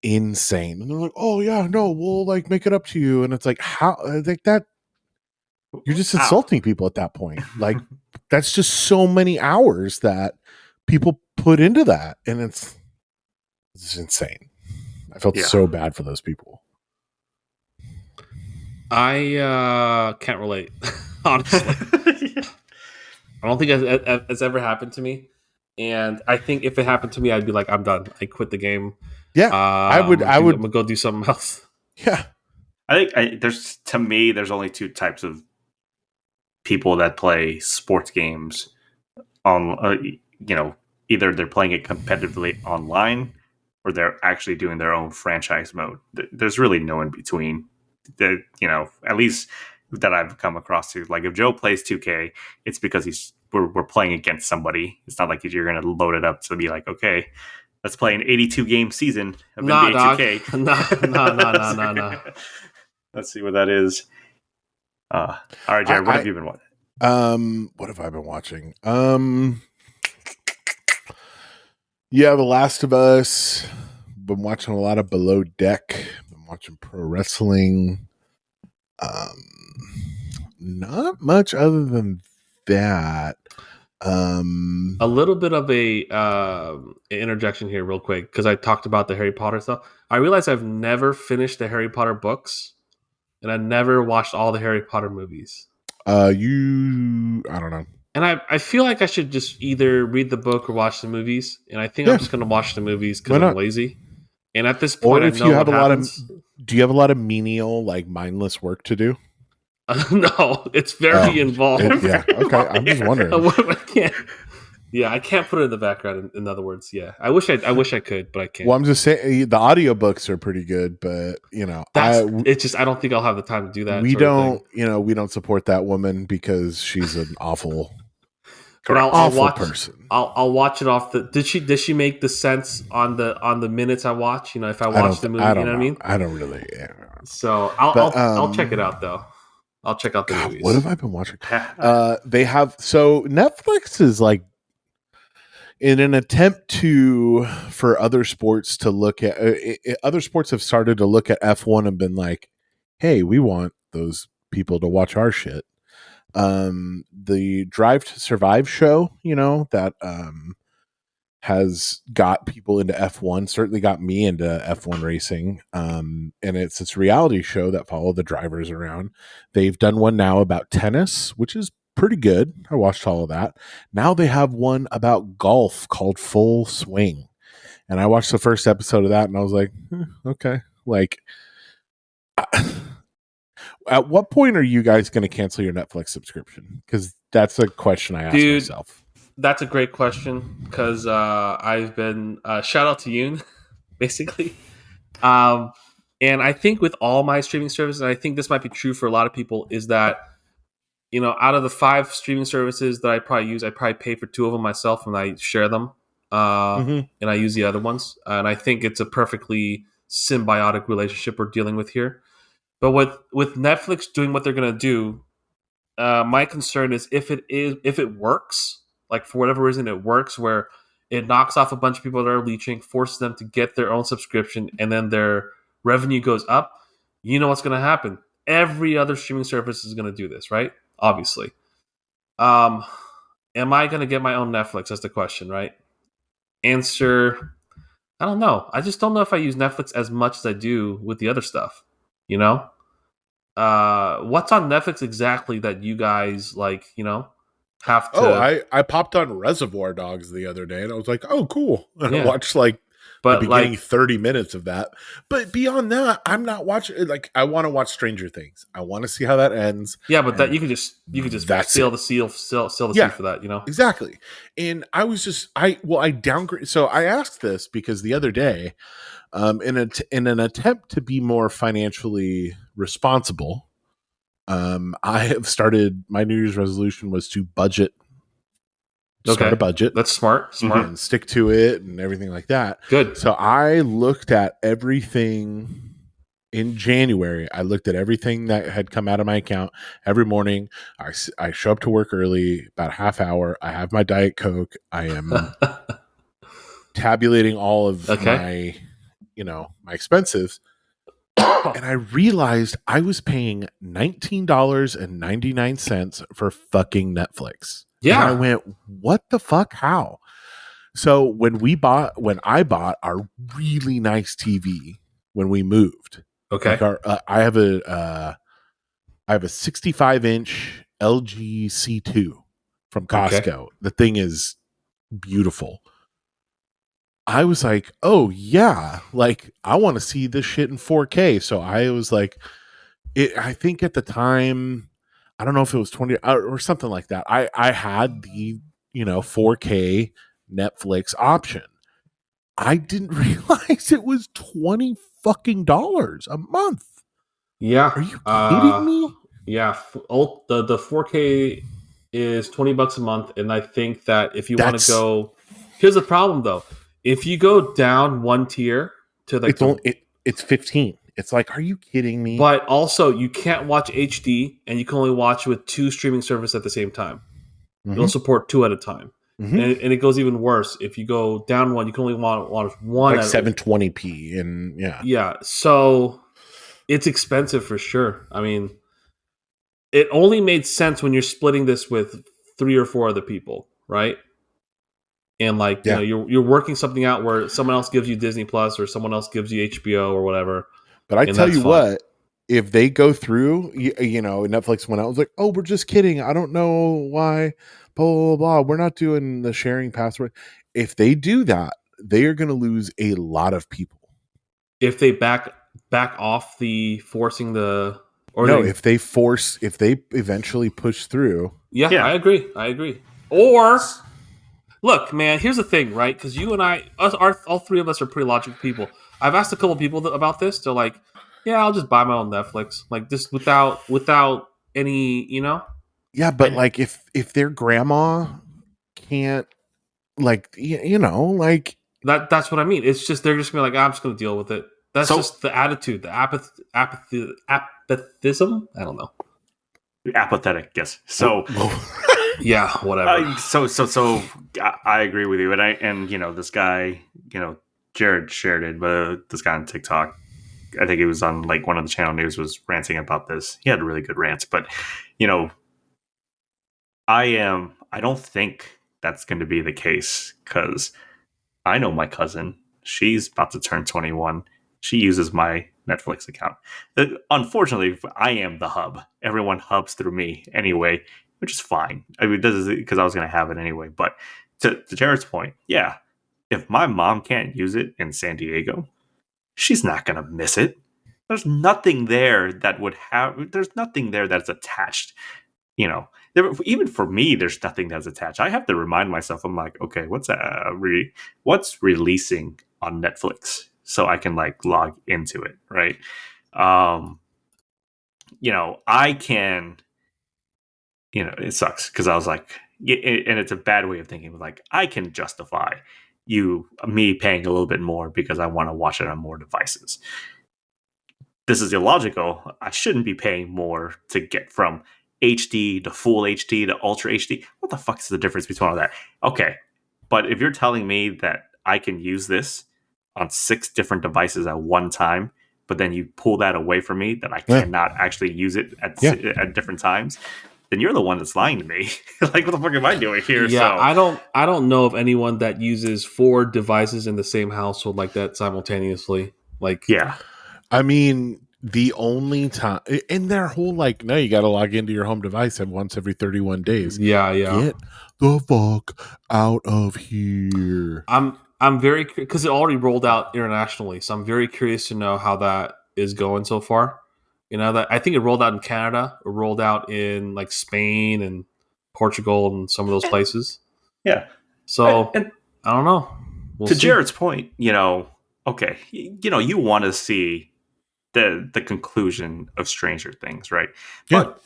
Speaker 4: insane. And they're like, oh yeah, no, we'll like make it up to you. And it's like, how, like that, you're just insulting people at that point. Like that's just so many hours that people put into that. And it's insane. I felt so bad for those people.
Speaker 2: I can't relate, honestly. I don't think it's ever happened to me. And I think if it happened to me, I'd be like, I'm done. I quit the game.
Speaker 4: Yeah, I would. I'm
Speaker 2: gonna go do something else.
Speaker 4: Yeah,
Speaker 1: I think there's only two types of people that play sports games on. Either they're playing it competitively online, or they're actually doing their own franchise mode. There's really no in between. At least that I've come across to. Like if Joe plays 2K, it's because we're playing against somebody. It's not like you're going to load it up to be like, okay, let's play an 82 game season of NBA 2K.
Speaker 2: No.
Speaker 4: Let's
Speaker 1: see what that is. All right, Jared, what have you been watching?
Speaker 4: What have I been watching? The Last of Us. Been watching a lot of Below Deck. Been watching pro wrestling. not much other than that.
Speaker 2: A little bit of a interjection here, real quick, because I talked about the Harry Potter stuff. I realize I've never finished the Harry Potter books, and I never watched all the Harry Potter movies.
Speaker 4: I don't know.
Speaker 2: And I feel like I should just either read the book or watch the movies. And I think I'm just going to watch the movies because I'm lazy. And at this point,
Speaker 4: or if
Speaker 2: I know
Speaker 4: you have
Speaker 2: what happens.
Speaker 4: do you have a lot of menial, like mindless work to do?
Speaker 2: No, it's very involved.
Speaker 4: Yeah, okay. I'm just wondering.
Speaker 2: I can't put it in the background. In other words, yeah, I wish I could, but I can't.
Speaker 4: Well, I'm just saying the audiobooks are pretty good, but
Speaker 2: it's just I don't think I'll have the time to do that.
Speaker 4: We don't support that woman because she's an awful person.
Speaker 2: I'll watch it off the. Did she make the sense on the minutes I watch? If I watch the movie, you know what I mean.
Speaker 4: I don't really. Yeah.
Speaker 2: So I'll check it out though. I'll check out the movies.
Speaker 4: What have I been watching? They have Netflix is like in an attempt for other sports to look at other sports have started to look at F1 and been like, hey, we want those people to watch our shit. The Drive to Survive show, that has got people into F1, certainly got me into F1 racing. And it's this reality show that follow the drivers around. They've done one now about tennis, which is pretty good. I watched all of that. Now they have one about golf called Full Swing. And I watched the first episode of that and I was like, okay. Like, at what point are you guys going to cancel your Netflix subscription? Because that's a question I ask myself.
Speaker 2: That's a great question because I've been shout out to Yoon, basically. And I think with all my streaming services, and I think this might be true for a lot of people, is that out of the 5 streaming services that I probably use, I probably pay for 2 of them myself, and I share them, and I use the other ones. And I think it's a perfectly symbiotic relationship we're dealing with here. But with Netflix doing what they're going to do, my concern is if it works. Like, for whatever reason, it works where it knocks off a bunch of people that are leeching, forces them to get their own subscription, and then their revenue goes up. You know what's going to happen? Every other streaming service is going to do this, right? Obviously. Am I going to get my own Netflix? That's the question, right? Answer, I don't know. I just don't know if I use Netflix as much as I do with the other stuff. What's on Netflix exactly that you guys have to...
Speaker 4: I popped on Reservoir Dogs the other day and I was like, oh, cool. And I watched the beginning 30 minutes of that. But beyond that, I'm not watching. I want to watch Stranger Things. I want to see how that ends.
Speaker 2: Yeah, but that you could just seal the seal for that,
Speaker 4: Exactly. And I was I downgrade. So I asked this because the other day, in an attempt to be more financially responsible, I have started, my New Year's resolution was to start a budget.
Speaker 2: That's smart.
Speaker 4: And stick to it and everything like that.
Speaker 2: Good.
Speaker 4: So I looked at everything in January. I looked at everything that had come out of my account every morning. I show up to work early, about a half hour. I have my Diet Coke. I am tabulating all of my expenses. And I realized I was paying $19.99 for fucking Netflix.
Speaker 2: Yeah.
Speaker 4: And I went, what the fuck? How? So when I bought our really nice TV when we moved.
Speaker 2: Okay.
Speaker 4: I have a 65-inch LG C2 from Costco. Okay. The thing is beautiful. I was like, oh yeah, I want to see this shit in 4K. So I was like, I think at the time, I don't know if it was 20 or something like that. I had the 4K Netflix option. I didn't realize it was $20 fucking a month.
Speaker 2: Yeah,
Speaker 4: are you kidding me?
Speaker 2: Yeah, the 4K is $20 a month, and I think that if you want to go, here's the problem though. If you go down one tier to
Speaker 4: it's 15. It's like, are you kidding me?
Speaker 2: But also, you can't watch HD, and you can only watch with 2 streaming services at the same time. Mm-hmm. It'll support 2 at a time, and it goes even worse. If you go down one, you can only watch one.
Speaker 4: 720p, and
Speaker 2: yeah. So it's expensive for sure. I mean, it only made sense when you're splitting this with 3 or 4 other people, right? And like,
Speaker 4: Yeah.
Speaker 2: you're working something out where someone else gives you Disney Plus or someone else gives you HBO or whatever.
Speaker 4: But I
Speaker 2: And
Speaker 4: tell
Speaker 2: that's
Speaker 4: you
Speaker 2: fine.
Speaker 4: what, if they go through, Netflix went out, was like, oh, we're just kidding. I don't know why, blah, blah, blah. We're not doing the sharing password. If they do that, they are going to lose a lot of people.
Speaker 2: If they back off the forcing the, or
Speaker 4: No,
Speaker 2: they,
Speaker 4: if they eventually push through.
Speaker 2: yeah,
Speaker 1: Yeah.
Speaker 2: I agree. Or look, man, here's the thing, right? Because you and I, all 3 of us are pretty logical people. I've asked a couple people about this. They're like, "Yeah, I'll just buy my own Netflix, like just without any,
Speaker 4: Yeah, but
Speaker 2: I-
Speaker 4: like if their grandma can't, like, like,
Speaker 2: that's what I mean. It's just they're just gonna be like, I'm just gonna deal with it. That's
Speaker 1: So-
Speaker 2: just the attitude, the apathism. I don't know.
Speaker 1: Apathetic, yes. So,
Speaker 2: Yeah, whatever.
Speaker 1: so I agree with you, and this guy, Jared shared it, but this guy on TikTok, I think it was on like one of the channel news, was ranting about this. He had really good rants, but I don't think that's going to be the case, because I know my cousin. She's about to turn 21. She uses my Netflix account. Unfortunately, I am the hub. Everyone hubs through me anyway, which is fine. I mean, this is because I was going to have it anyway. But to Jared's point, yeah, if my mom can't use it in San Diego, she's not going to miss it. There's nothing there that would have. There's nothing there that's attached. Even for me, there's nothing that's attached. I have to remind myself. I'm like, okay, what's releasing on Netflix, so I can like log into it, right? I can. It sucks because I was like, and it's a bad way of thinking. But like, I can justify me paying a little bit more because I want to watch it on more devices. This is illogical. I shouldn't be paying more to get from HD to full HD to ultra HD. What the fuck is the difference between all that? Okay, but if you're telling me that I can use this on 6 different devices at one time, but then you pull that away from me, that I cannot actually use it at different times, then you're the one that's lying to me. Like, what the fuck am I doing here?
Speaker 2: Yeah,
Speaker 1: So
Speaker 2: I don't know of anyone that uses 4 devices in the same household like that simultaneously. Like,
Speaker 1: yeah.
Speaker 4: I mean, the only time in their whole, like, no, you got to log into your home device and once every 31 days.
Speaker 2: yeah.
Speaker 4: Get the fuck out of here.
Speaker 2: I'm very, because it already rolled out internationally, so I'm very curious to know how that is going so far. That I think it rolled out in Canada, it rolled out in like Spain and Portugal and some of those places.
Speaker 1: Yeah.
Speaker 2: So
Speaker 1: And
Speaker 2: I don't know. We'll
Speaker 1: to
Speaker 2: see.
Speaker 1: Jared's point, okay, you want to see the conclusion of Stranger Things, right?
Speaker 4: Yeah.
Speaker 1: But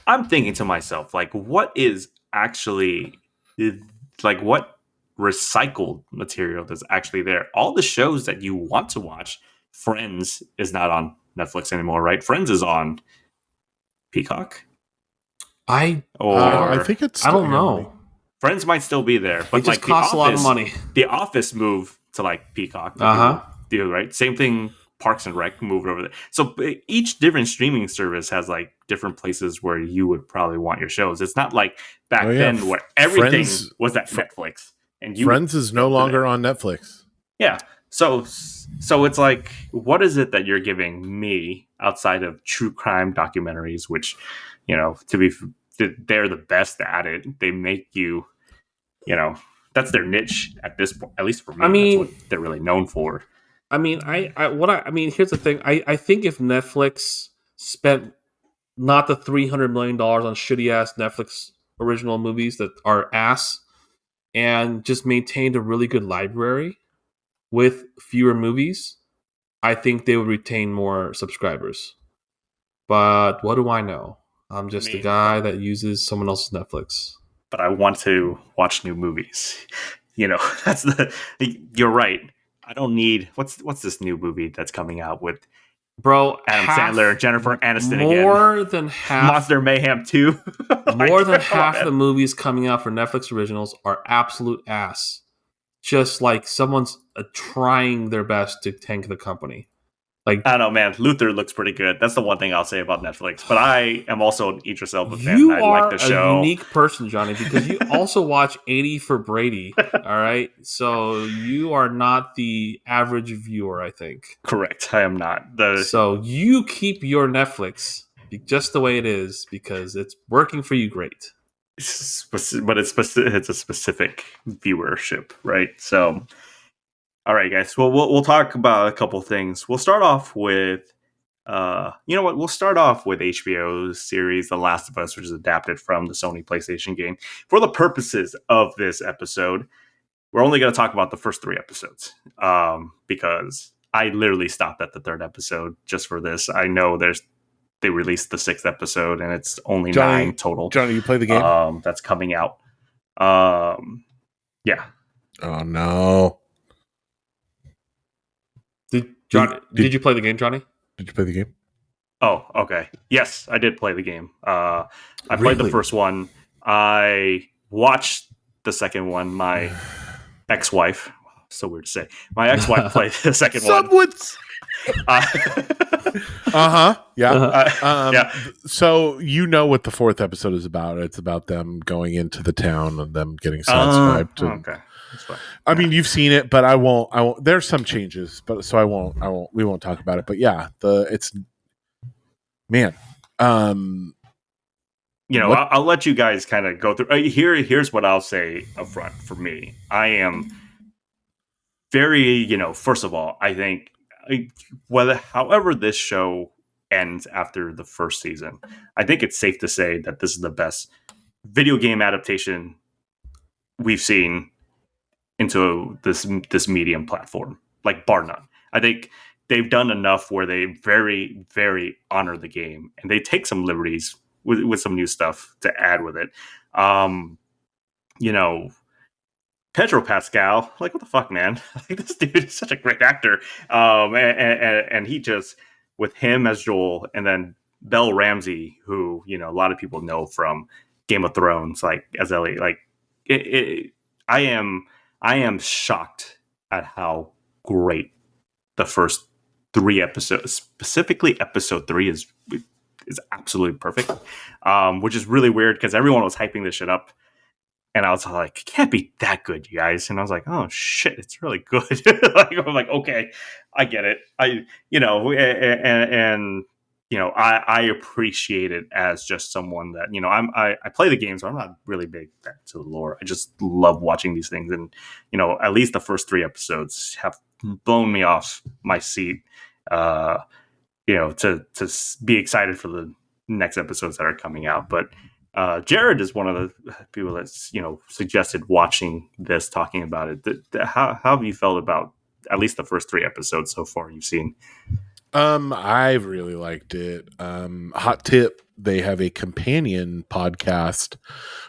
Speaker 1: I'm thinking to myself, like, what is actually, like, what recycled material is actually there? All the shows that you want to watch, Friends is not on Netflix anymore, right? Friends is on Peacock,
Speaker 2: I
Speaker 4: I think it's.
Speaker 2: I don't know.
Speaker 1: Friends might still be there, but
Speaker 2: It just
Speaker 1: like
Speaker 2: costs a lot of money.
Speaker 1: The Office moved to like Peacock. Do right. Same thing. Parks and Rec moved over there. So each different streaming service has like different places where you would probably want your shows. It's not like back then where everything was at Netflix. And
Speaker 4: Friends is no longer on Netflix.
Speaker 1: Yeah. So it's like, what is it that you're giving me outside of true crime documentaries, which, they're the best at it. They make you, that's their niche at this point, at least for me.
Speaker 2: I mean,
Speaker 1: that's what they're really known for.
Speaker 2: I mean, I mean, here's the thing. I think if Netflix spent not the $300 million on shitty ass Netflix original movies that are ass, and just maintained a really good library with fewer movies, I think they would retain more subscribers. But what do I know? I'm just a guy that uses someone else's Netflix.
Speaker 1: But I want to watch new movies. That's you're right. I don't need what's this new movie that's coming out with Adam Sandler and Jennifer Aniston again?
Speaker 2: More than half
Speaker 1: Monster Mayhem 2.
Speaker 2: More than half of the movies coming out for Netflix originals are absolute ass. Just like someone's trying their best to tank the company. Like,
Speaker 1: I don't know, man. Luther looks pretty good. That's the one thing I'll say about Netflix. But I am also an Idris Elba fan.
Speaker 2: you
Speaker 1: I like the
Speaker 2: are a
Speaker 1: show.
Speaker 2: unique person, Johnny, because you also watch 80 for Brady. All right, so you are not the average viewer, I think.
Speaker 1: Correct. I am not.
Speaker 2: So you keep your Netflix just the way it is because it's working for you great.
Speaker 1: But it's a specific viewership, right? So, all right, guys. Well, we'll talk about a couple things. We'll start off with, you know what? We'll start off with HBO's series The Last of Us, which is adapted from the Sony PlayStation game. For the purposes of this episode, we're only going to talk about the first 3 episodes, because I literally stopped at the 3rd episode just for this. I know they released the 6th episode, and it's only
Speaker 4: Johnny,
Speaker 1: 9 total.
Speaker 4: Johnny, you play the game?
Speaker 1: That's coming out. Yeah.
Speaker 4: Oh no!
Speaker 2: Did you play the game, Johnny?
Speaker 4: Did you play the game?
Speaker 1: Oh, okay. Yes, I did play the game. I played the
Speaker 4: Really?
Speaker 1: first one. I watched the second one. My ex-wife, so weird to say, my ex-wife played the second one.
Speaker 4: Subwoods. Yeah.
Speaker 1: Yeah.
Speaker 4: So you know what the 4th episode is about? It's about them going into the town and them getting sideswiped.
Speaker 1: Okay, that's fine.
Speaker 4: I mean, you've seen it, but I won't. There's some changes, but so I won't. We won't talk about it. But yeah, it's man.
Speaker 1: You know,
Speaker 4: What?
Speaker 1: I'll let you guys kind of go through. Here's what I'll say up front. For me, I am very, first of all, I think however this show ends after the first season, I think it's safe to say that this is the best video game adaptation we've seen into this medium platform, like bar none. I think they've done enough where they very, very honor the game, and they take some liberties with some new stuff to add with it. Pedro Pascal, like, what the fuck, man? Like, this dude is such a great actor. And he just, with him as Joel, and then Belle Ramsey, who, a lot of people know from Game of Thrones, like, as Ellie, like, I am shocked at how great the first 3 episodes, specifically episode 3, is absolutely perfect. Which is really weird because everyone was hyping this shit up. And I was like, it can't be that good, you guys. And I was like, oh shit, it's really good. I'm like, okay, I get it. I appreciate it as just someone that, I play the game, so I'm not really big back to the lore. I just love watching these things. And, at least the first 3 episodes have blown me off my seat, to be excited for the next episodes that are coming out. But Jared is one of the people that's suggested watching this, talking about it. How have you felt about at least the first 3 episodes so far you've seen?
Speaker 4: I've really liked it. Hot tip: they have a companion podcast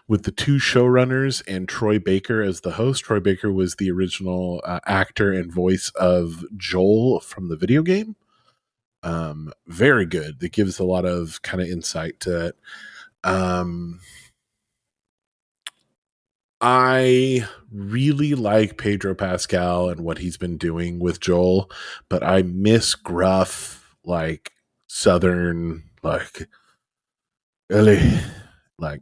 Speaker 4: with the 2 showrunners and Troy Baker as the host. Troy Baker was the original actor and voice of Joel from the video game. Very good. It gives a lot of kind of insight to it. I really like Pedro Pascal and what he's been doing with Joel, but I miss gruff, like Southern, like Ellie, like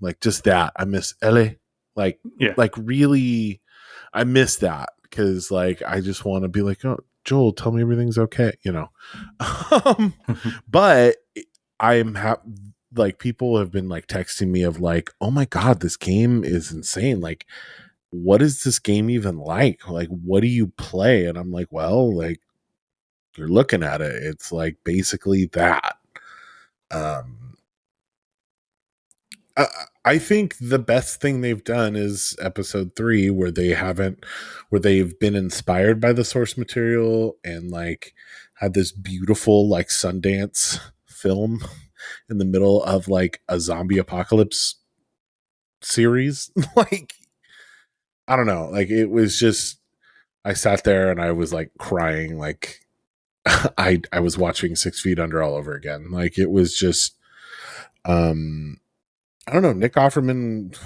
Speaker 4: like just that. I miss Ellie, like really. I miss that because like I just want to be like, oh, Joel, tell me everything's okay, But I'm like, people have been like texting me of like, oh my god, this game is insane. Like, what is this game even like? Like, what do you play? And I'm like, well, like, you're looking at it. It's like basically that. I think the best thing they've done is episode 3, where they've been inspired by the source material and like had this beautiful like Sundance film in the middle of like a zombie apocalypse series. Like, I don't know, like it was just, I sat there and I was like crying, like I was watching 6 Feet Under all over again. Like, it was just I don't know, Nick Offerman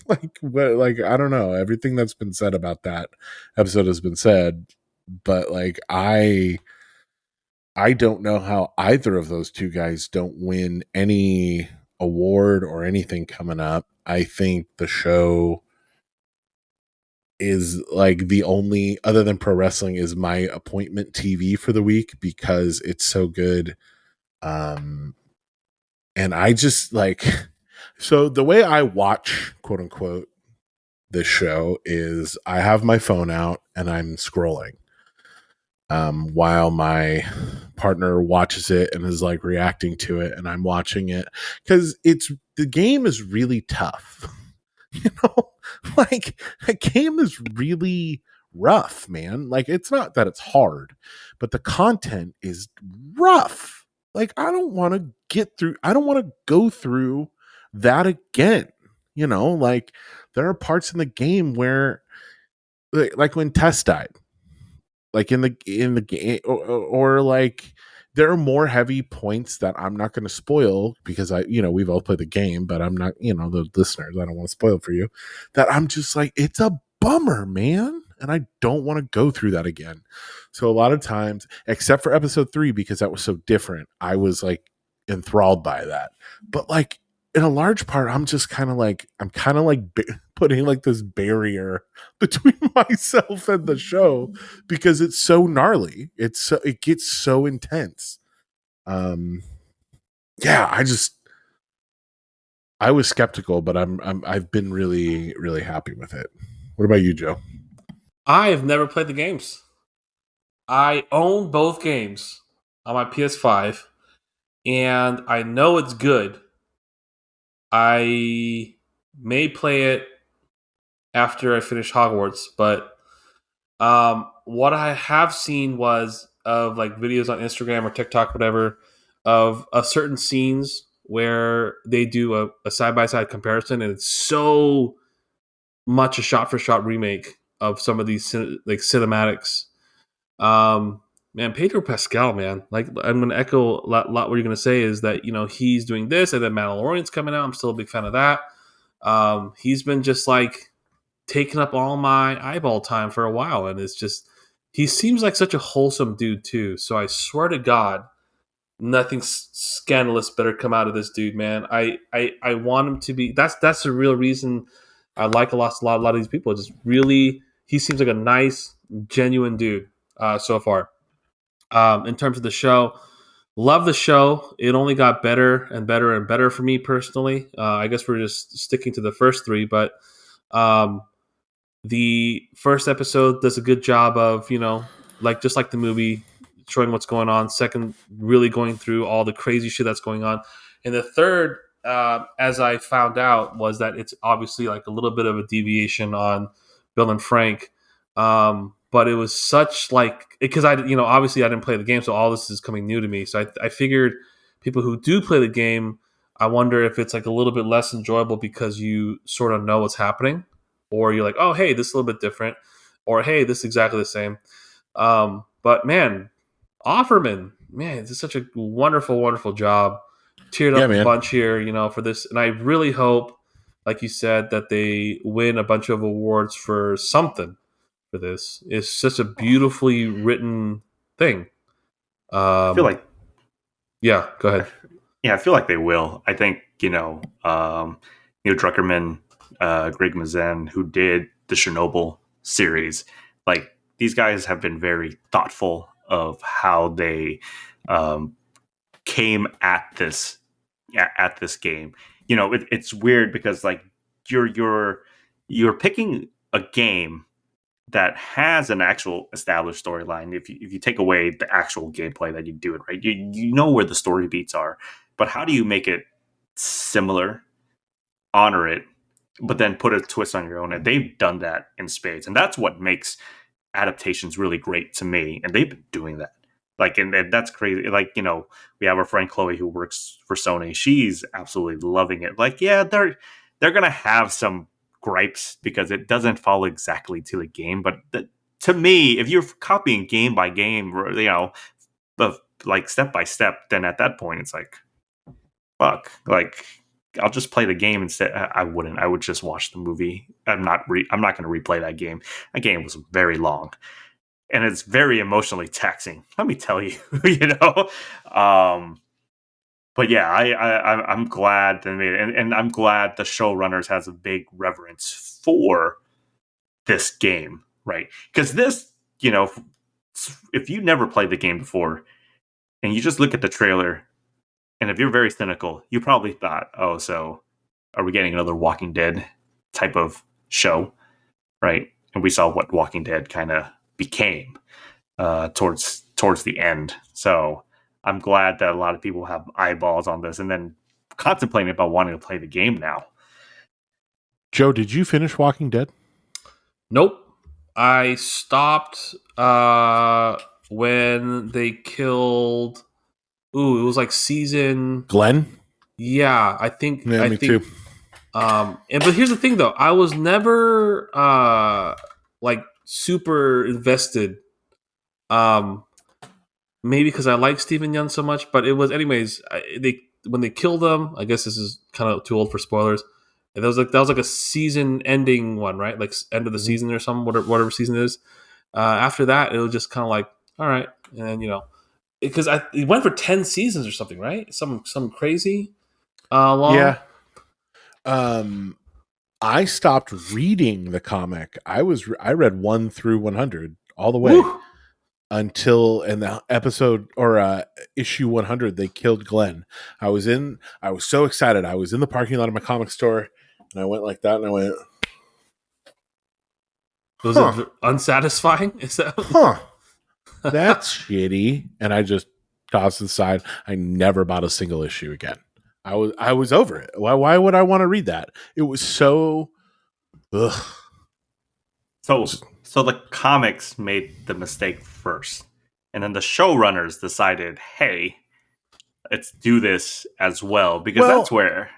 Speaker 4: like I don't know, everything that's been said about that episode has been said, but like I I don't know how either of those two guys don't win any award or anything coming up. I think the show is like the only, other than pro wrestling, is my appointment TV for the week because it's so good. And I just like, so the way I watch, quote unquote, this show is I have my phone out and I'm scrolling while my partner watches it and is like reacting to it, and I'm watching it because the game is really tough. You know, like a game is really rough, man. Like it's not that it's hard, but the content is rough. Like I don't want to go through that again. You know, like there are parts in the game where like when Tess died, like in the game, or like there are more heavy points that I'm not going to spoil because we've all played the game, but I'm not, the listeners, I don't want to spoil for you, that I'm just like, it's a bummer, man. And I don't want to go through that again. So a lot of times, except for episode 3, because that was so different, I was like enthralled by that. But like in a large part, I'm kind of like putting like this barrier between myself and the show because it's so gnarly. It gets so intense. Yeah, I was skeptical, but I've been really, really happy with it. What about you, Joe?
Speaker 2: I have never played the games. I own both games on my PS5, and I know it's good. I may play it after I finish Hogwarts, but what I have seen was of like videos on Instagram or TikTok, whatever, of certain scenes where they do a side by side comparison, and it's so much a shot for shot remake of some of these like cinematics. Man, Pedro Pascal, man, like I'm going to echo a lot what you're going to say is that he's doing this, and then Mandalorian's coming out. I'm still a big fan of that. He's been just like taking up all my eyeball time for a while, and it's just he seems like such a wholesome dude too. So I swear to God, nothing scandalous better come out of this dude, man. I want him to be. That's the real reason I like a lot of these people. Just really, he seems like a nice, genuine dude so far. In terms of the show, love the show. It only got better and better and better for me personally. I guess we're just sticking to the first 3, but the first episode does a good job of, like just like the movie, showing what's going on. Second, really going through all the crazy shit that's going on. And the third, as I found out, was that it's obviously like a little bit of a deviation on Bill and Frank. But it was such like, because obviously I didn't play the game, so all this is coming new to me. So I figured people who do play the game, I wonder if it's like a little bit less enjoyable because you sort of know what's happening, or you're like, oh, hey, this is a little bit different, or hey, this is exactly the same. But man, Offerman, man, it's such a wonderful, wonderful job. Teared
Speaker 4: Yeah,
Speaker 2: up a
Speaker 4: man.
Speaker 2: bunch here, for this, and I really hope, like you said, that they win a bunch of awards for something. For this, it's such a beautifully written thing.
Speaker 1: I feel like
Speaker 2: Yeah, go ahead.
Speaker 1: I feel like they will. I think Neil Druckerman, Greg Mazin, who did the Chernobyl series, like these guys have been very thoughtful of how they came at this game. It's weird because like you're picking a game that has an actual established storyline. If you take away the actual gameplay that you do it right, you know where the story beats are, but how do you make it similar, honor it, but then put a twist on your own? And they've done that in spades, and that's what makes adaptations really great to me. And they've been doing that. Like, and that's crazy. Like, we have our friend Chloe who works for Sony. She's absolutely loving it. Like, yeah, they're gonna have some gripes because it doesn't follow exactly to the game. But to me, if you're copying game by game, like step by step, then at that point it's like, fuck. Like, I'll just play the game instead. I wouldn't. I would just watch the movie. I'm not going to replay that game. That game was very long. and it's very emotionally taxing. Let me tell you, you know. But yeah, I'm glad they made it, and I'm glad the showrunners has a big reverence for this game, right? Because this, you know, if you never played the game before and you just look at the trailer, and if you're very cynical, you probably thought, oh, so are we getting another Walking Dead type of show, right? And we saw what Walking Dead kind of became towards the end. So I'm glad that a lot of people have eyeballs on this and then contemplating about wanting to play the game now.
Speaker 4: Joe, did you finish Walking Dead?
Speaker 2: Nope. I stopped when they killed. Ooh, it was like season.
Speaker 4: Glenn?
Speaker 2: Yeah, I think.
Speaker 4: Yeah, me too.
Speaker 2: But here's the thing, though. I was never like super invested. Maybe because I like Stephen Yeun so much, but it was anyways. When they killed him, I guess this is kind of too old for spoilers. That was like a season ending one, right? Like end of the season or something, whatever season it is. After that, it was just kind of like, all right, and because it went for 10 seasons or something, right? Some crazy long.
Speaker 4: Yeah. I stopped reading the comic. I read 1 through 100 all the way.
Speaker 2: Woo!
Speaker 4: Until in the episode or issue 100 they killed Glenn. I was so excited. I was in the parking lot of my comic store and I went like that and I went,
Speaker 2: Was it unsatisfying? Is that
Speaker 4: that's shitty, and I just tossed it aside. I never bought a single issue again. I was over it. Why would I want to read that? It was so ugh.
Speaker 1: So the comics made the mistake first, and then the showrunners decided, hey, let's do this as well, because that's where.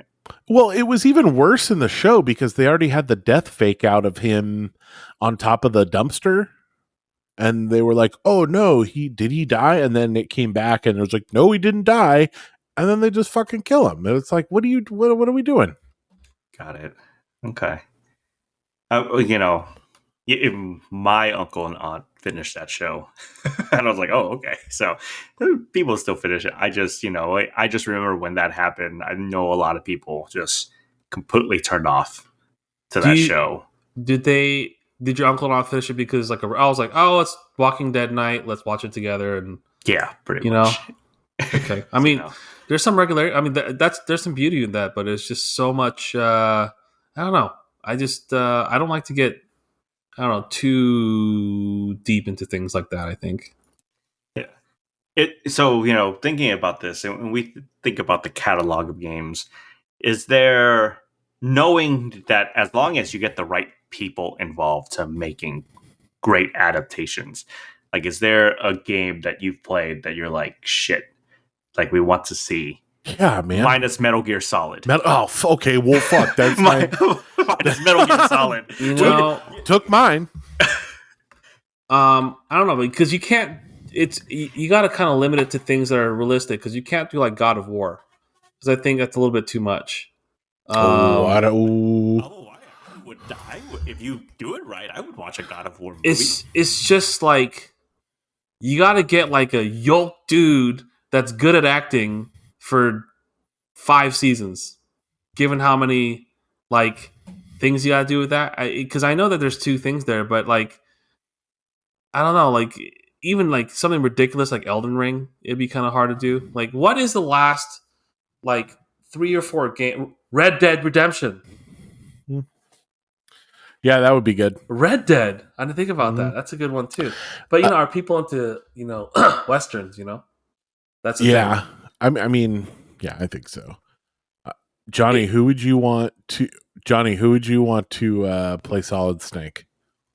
Speaker 4: Well, it was even worse in the show because they already had the death fake out of him on top of the dumpster. And they were like, oh no, did he die? And then it came back and it was like, no, he didn't die. And then they just fucking kill him. And it's like, what are we doing?
Speaker 1: Got it. Okay. My uncle and aunt finished that show. And I was like, oh, okay. So people still finish it. I just remember when that happened, I know a lot of people just completely turned off to that show.
Speaker 2: Did your uncle not finish it because I was like, oh, it's Walking Dead night. Let's watch it together. And
Speaker 1: yeah, pretty much.
Speaker 2: Okay. I mean, there's some regularity. I mean, there's some beauty in that, but it's just so much. I don't know. I just I don't like to get too deep into things like that, I think.
Speaker 1: Yeah. So, thinking about this, and when we think about the catalog of games, is there, knowing that as long as you get the right people involved to making great adaptations, like, is there a game that you've played that you're like, shit, like, we want to see?
Speaker 4: Yeah, man.
Speaker 1: Minus Metal Gear Solid.
Speaker 4: Okay. Well, fuck. That's
Speaker 1: minus Metal Gear Solid.
Speaker 4: Took mine.
Speaker 2: I don't know, because you can't. You got to kind of limit it to things that are realistic, because you can't do like God of War, because I think that's a little bit too much.
Speaker 1: I would die if you do it right. I would watch a God of War movie.
Speaker 2: It's just like you got to get like a yoked dude that's good at acting for 5 seasons, given how many like things you got to do with that. Because I know that there's 2 things there, but like I don't know, like even like something ridiculous like Elden Ring, it'd be kind of hard to do. Like, what is the last like 3 or 4 game? Red Dead Redemption.
Speaker 4: Yeah, that would be good.
Speaker 2: Red Dead. I didn't think about that. That's a good one too. But are people into westerns? That's a thing.
Speaker 4: I mean, yeah, I think so. Johnny, who would you want to play Solid Snake?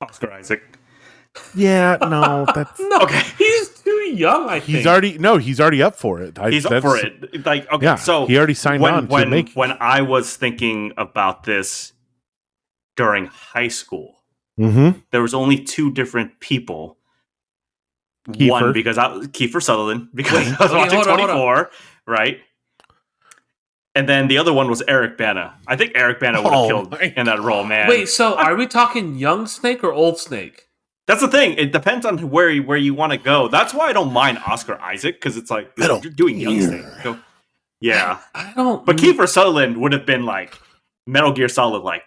Speaker 1: Oscar Isaac.
Speaker 4: Yeah, no, that's
Speaker 2: no. Okay, he's too young. I think
Speaker 4: he's already up for it.
Speaker 1: He's up for it. Like, okay,
Speaker 4: yeah,
Speaker 1: so
Speaker 4: he already signed on to make.
Speaker 1: When I was thinking about this during high school, there was only 2 different people.
Speaker 4: Kiefer.
Speaker 1: One, because Kiefer Sutherland, because I was watching 24, right? And then the other one was Eric Bana. I think Eric Bana would have killed in that role, man.
Speaker 2: Wait, so are we talking young Snake or old Snake?
Speaker 1: That's the thing. It depends on where you want to go. That's why I don't mind Oscar Isaac, because it's like you're doing young thing. Go, yeah.
Speaker 2: I don't.
Speaker 1: But Kiefer Sutherland would have been like Metal Gear Solid like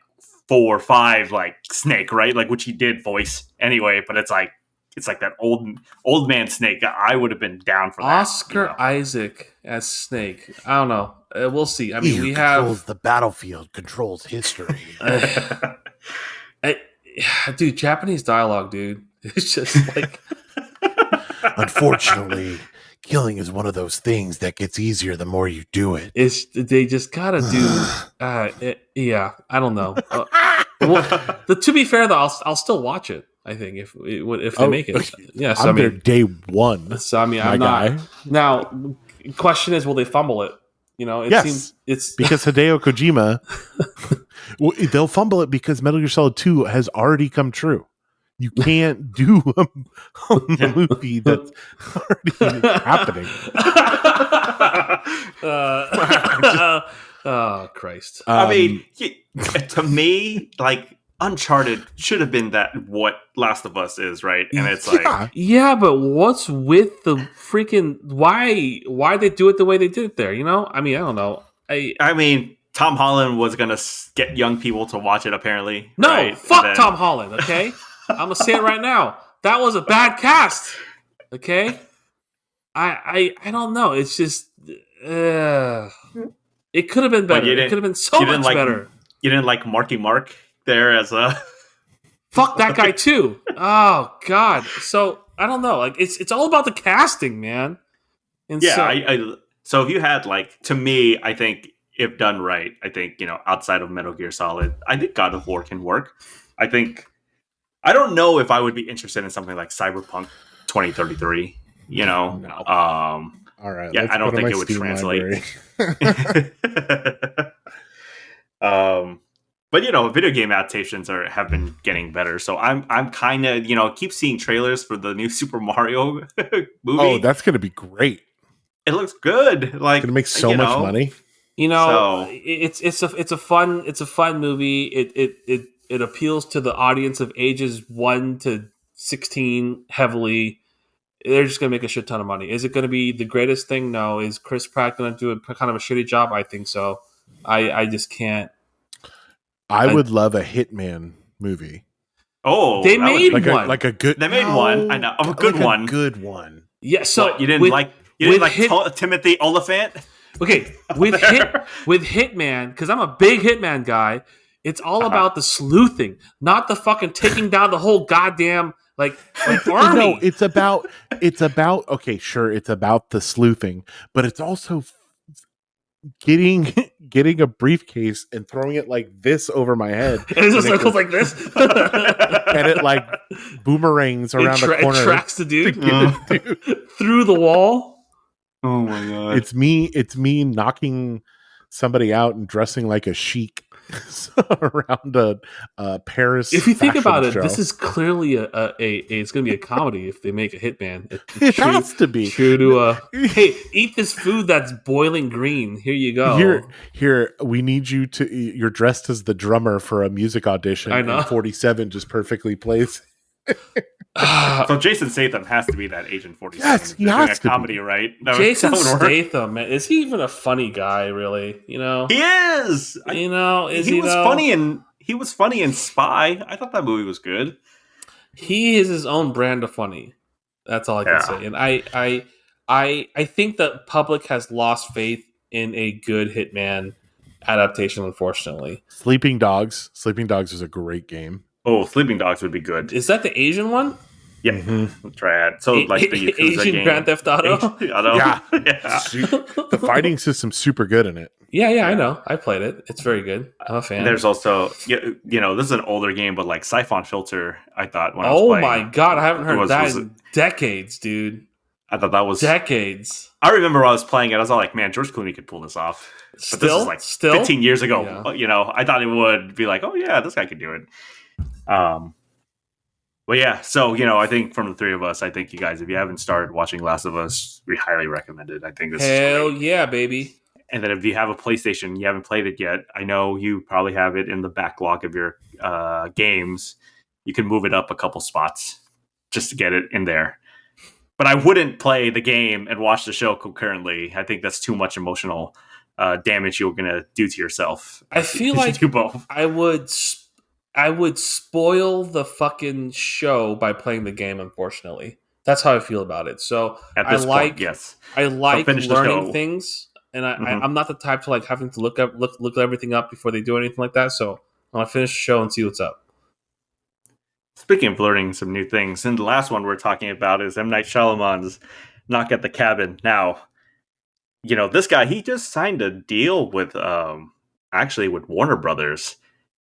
Speaker 1: 4 or 5, like Snake, right? Like which he did voice anyway. But it's like that old man Snake. I would have been down for that.
Speaker 2: Oscar Isaac as Snake. I don't know. We'll see. I mean, we
Speaker 4: controls the battlefield, controls history.
Speaker 2: Dude, Japanese dialogue, dude. It's just like.
Speaker 4: Unfortunately, killing is one of those things that gets easier the more you do it.
Speaker 2: They just gotta do. Yeah, I don't know. To be fair, though, I'll still watch it. I think if they make it, yes,
Speaker 4: I'm there day one.
Speaker 2: So I mean, I'm not. Now, question is, will they fumble it? You know, it seems it's
Speaker 4: because Hideo Kojima. They'll fumble it because Metal Gear Solid 2 has already come true. You can't do a movie that's already happening.
Speaker 2: Oh Christ!
Speaker 1: I mean, to me, like Uncharted should have been that what Last of Us is, right? And it's like,
Speaker 2: yeah, but what's with the freaking why they do it the way they did it there? You know, I mean, I don't know.
Speaker 1: I mean, Tom Holland was gonna get young people to watch it. Apparently,
Speaker 2: no,
Speaker 1: right?
Speaker 2: fuck Tom Holland. Okay, I'm gonna say it right now. That was a bad cast. Okay, I don't know. It's just it could have been better. It could have been so much better.
Speaker 1: You didn't like Marky Mark there as a
Speaker 2: fuck that guy too. Oh God. So I don't know. Like it's all about the casting, man. And
Speaker 1: yeah, so if you had like, to me, I think if done right, I think, you know, outside of Metal Gear Solid, I think God of War can work. I don't know if I would be interested in something like Cyberpunk 2033. You know,
Speaker 4: no. All right.
Speaker 1: Yeah, I don't think it would translate. But you know, video game adaptations have been getting better. So I'm kind of, you know, keep seeing trailers for the new Super Mario movie.
Speaker 4: Oh, that's going to be great.
Speaker 1: It looks good. Like,
Speaker 4: it's going to make so much money.
Speaker 2: You know, it's a fun movie. It appeals to the audience of ages 1 to 16 heavily. They're just going to make a shit ton of money. Is it going to be the greatest thing? No. Is Chris Pratt going to do a kind of a shitty job? I think so. I just can't.
Speaker 4: I would love a Hitman movie.
Speaker 1: Oh,
Speaker 2: they made one.
Speaker 4: Like a good.
Speaker 1: They made one. I know, a good
Speaker 4: like
Speaker 1: one.
Speaker 4: A good one.
Speaker 2: Yeah. So
Speaker 1: what, you didn't like Timothy Oliphant?
Speaker 2: Okay, with Hitman, because I'm a big Hitman guy. It's all about the sleuthing, not the fucking taking down the whole goddamn like army.
Speaker 4: No, it's about okay, sure, it's about the sleuthing, but it's also getting a briefcase and throwing it like this over my head.
Speaker 2: And it just circles like this.
Speaker 4: And it like boomerangs around the corner.
Speaker 2: It tracks the dude through the wall.
Speaker 1: Oh my god.
Speaker 4: It's me knocking somebody out and dressing like a sheik around a Paris.
Speaker 2: If you think about it,
Speaker 4: show.
Speaker 2: this is clearly it's going to be a comedy if they make a Hitman.
Speaker 4: It has to be.
Speaker 2: True to hey, eat this food that's boiling green. Here you go.
Speaker 4: Here, we need you to. You're dressed as the drummer for a music audition.
Speaker 2: I know.
Speaker 4: And 47 just perfectly plays.
Speaker 1: So Jason Statham has to be that Agent 47.
Speaker 4: Yes, he has to
Speaker 1: comedy,
Speaker 4: be.
Speaker 1: right?
Speaker 2: Jason Statham, man, is he even a funny guy? Really, you know,
Speaker 1: he is.
Speaker 2: You know,
Speaker 1: he was funny in Spy. I thought that movie was good.
Speaker 2: He is his own brand of funny. That's all I can say. And I think the public has lost faith in a good Hitman adaptation. Unfortunately,
Speaker 4: Sleeping Dogs is a great game.
Speaker 1: Oh, Sleeping Dogs would be good.
Speaker 2: Is that the Asian one?
Speaker 1: Yeah, try it. So like the Yakuza
Speaker 2: Asian
Speaker 1: game.
Speaker 2: Grand Theft Auto.
Speaker 4: Yeah. The fighting system's super good in it.
Speaker 2: Yeah, I know. I played it. It's very good. I'm a fan.
Speaker 1: There's also, you know, this is an older game, but like Siphon Filter, I thought when I was playing.
Speaker 2: Oh my god, I haven't heard that in decades, dude.
Speaker 1: I thought that was
Speaker 2: decades.
Speaker 1: I remember when I was playing it, I was all like, man, George Clooney could pull this off. But this is like 15 years ago. Yeah. You know, I thought it would be like, oh yeah, this guy could do it. But yeah, so, you know, I think from the three of us, I think you guys, if you haven't started watching Last of Us, we highly recommend it. I think this
Speaker 2: is great. Yeah, baby.
Speaker 1: And then if you have a PlayStation, you haven't played it yet, I know you probably have it in the backlog of your games. You can move it up a couple spots just to get it in there. But I wouldn't play the game and watch the show concurrently. I think that's too much emotional damage you're gonna do to yourself.
Speaker 2: I feel like
Speaker 1: do both.
Speaker 2: I would spoil the fucking show by playing the game. Unfortunately, that's how I feel about it. So
Speaker 1: At this point, yes.
Speaker 2: I like
Speaker 1: finish the
Speaker 2: learning
Speaker 1: show.
Speaker 2: things, and
Speaker 1: Mhm.
Speaker 2: I'm not the type to like having to look everything up before they do anything like that. So I'm gonna finish the show and see what's up.
Speaker 1: Speaking of learning some new things, and the last one we're talking about is M. Night Shyamalan's Knock at the Cabin. Now, this guy, he just signed a deal with actually with Warner Brothers.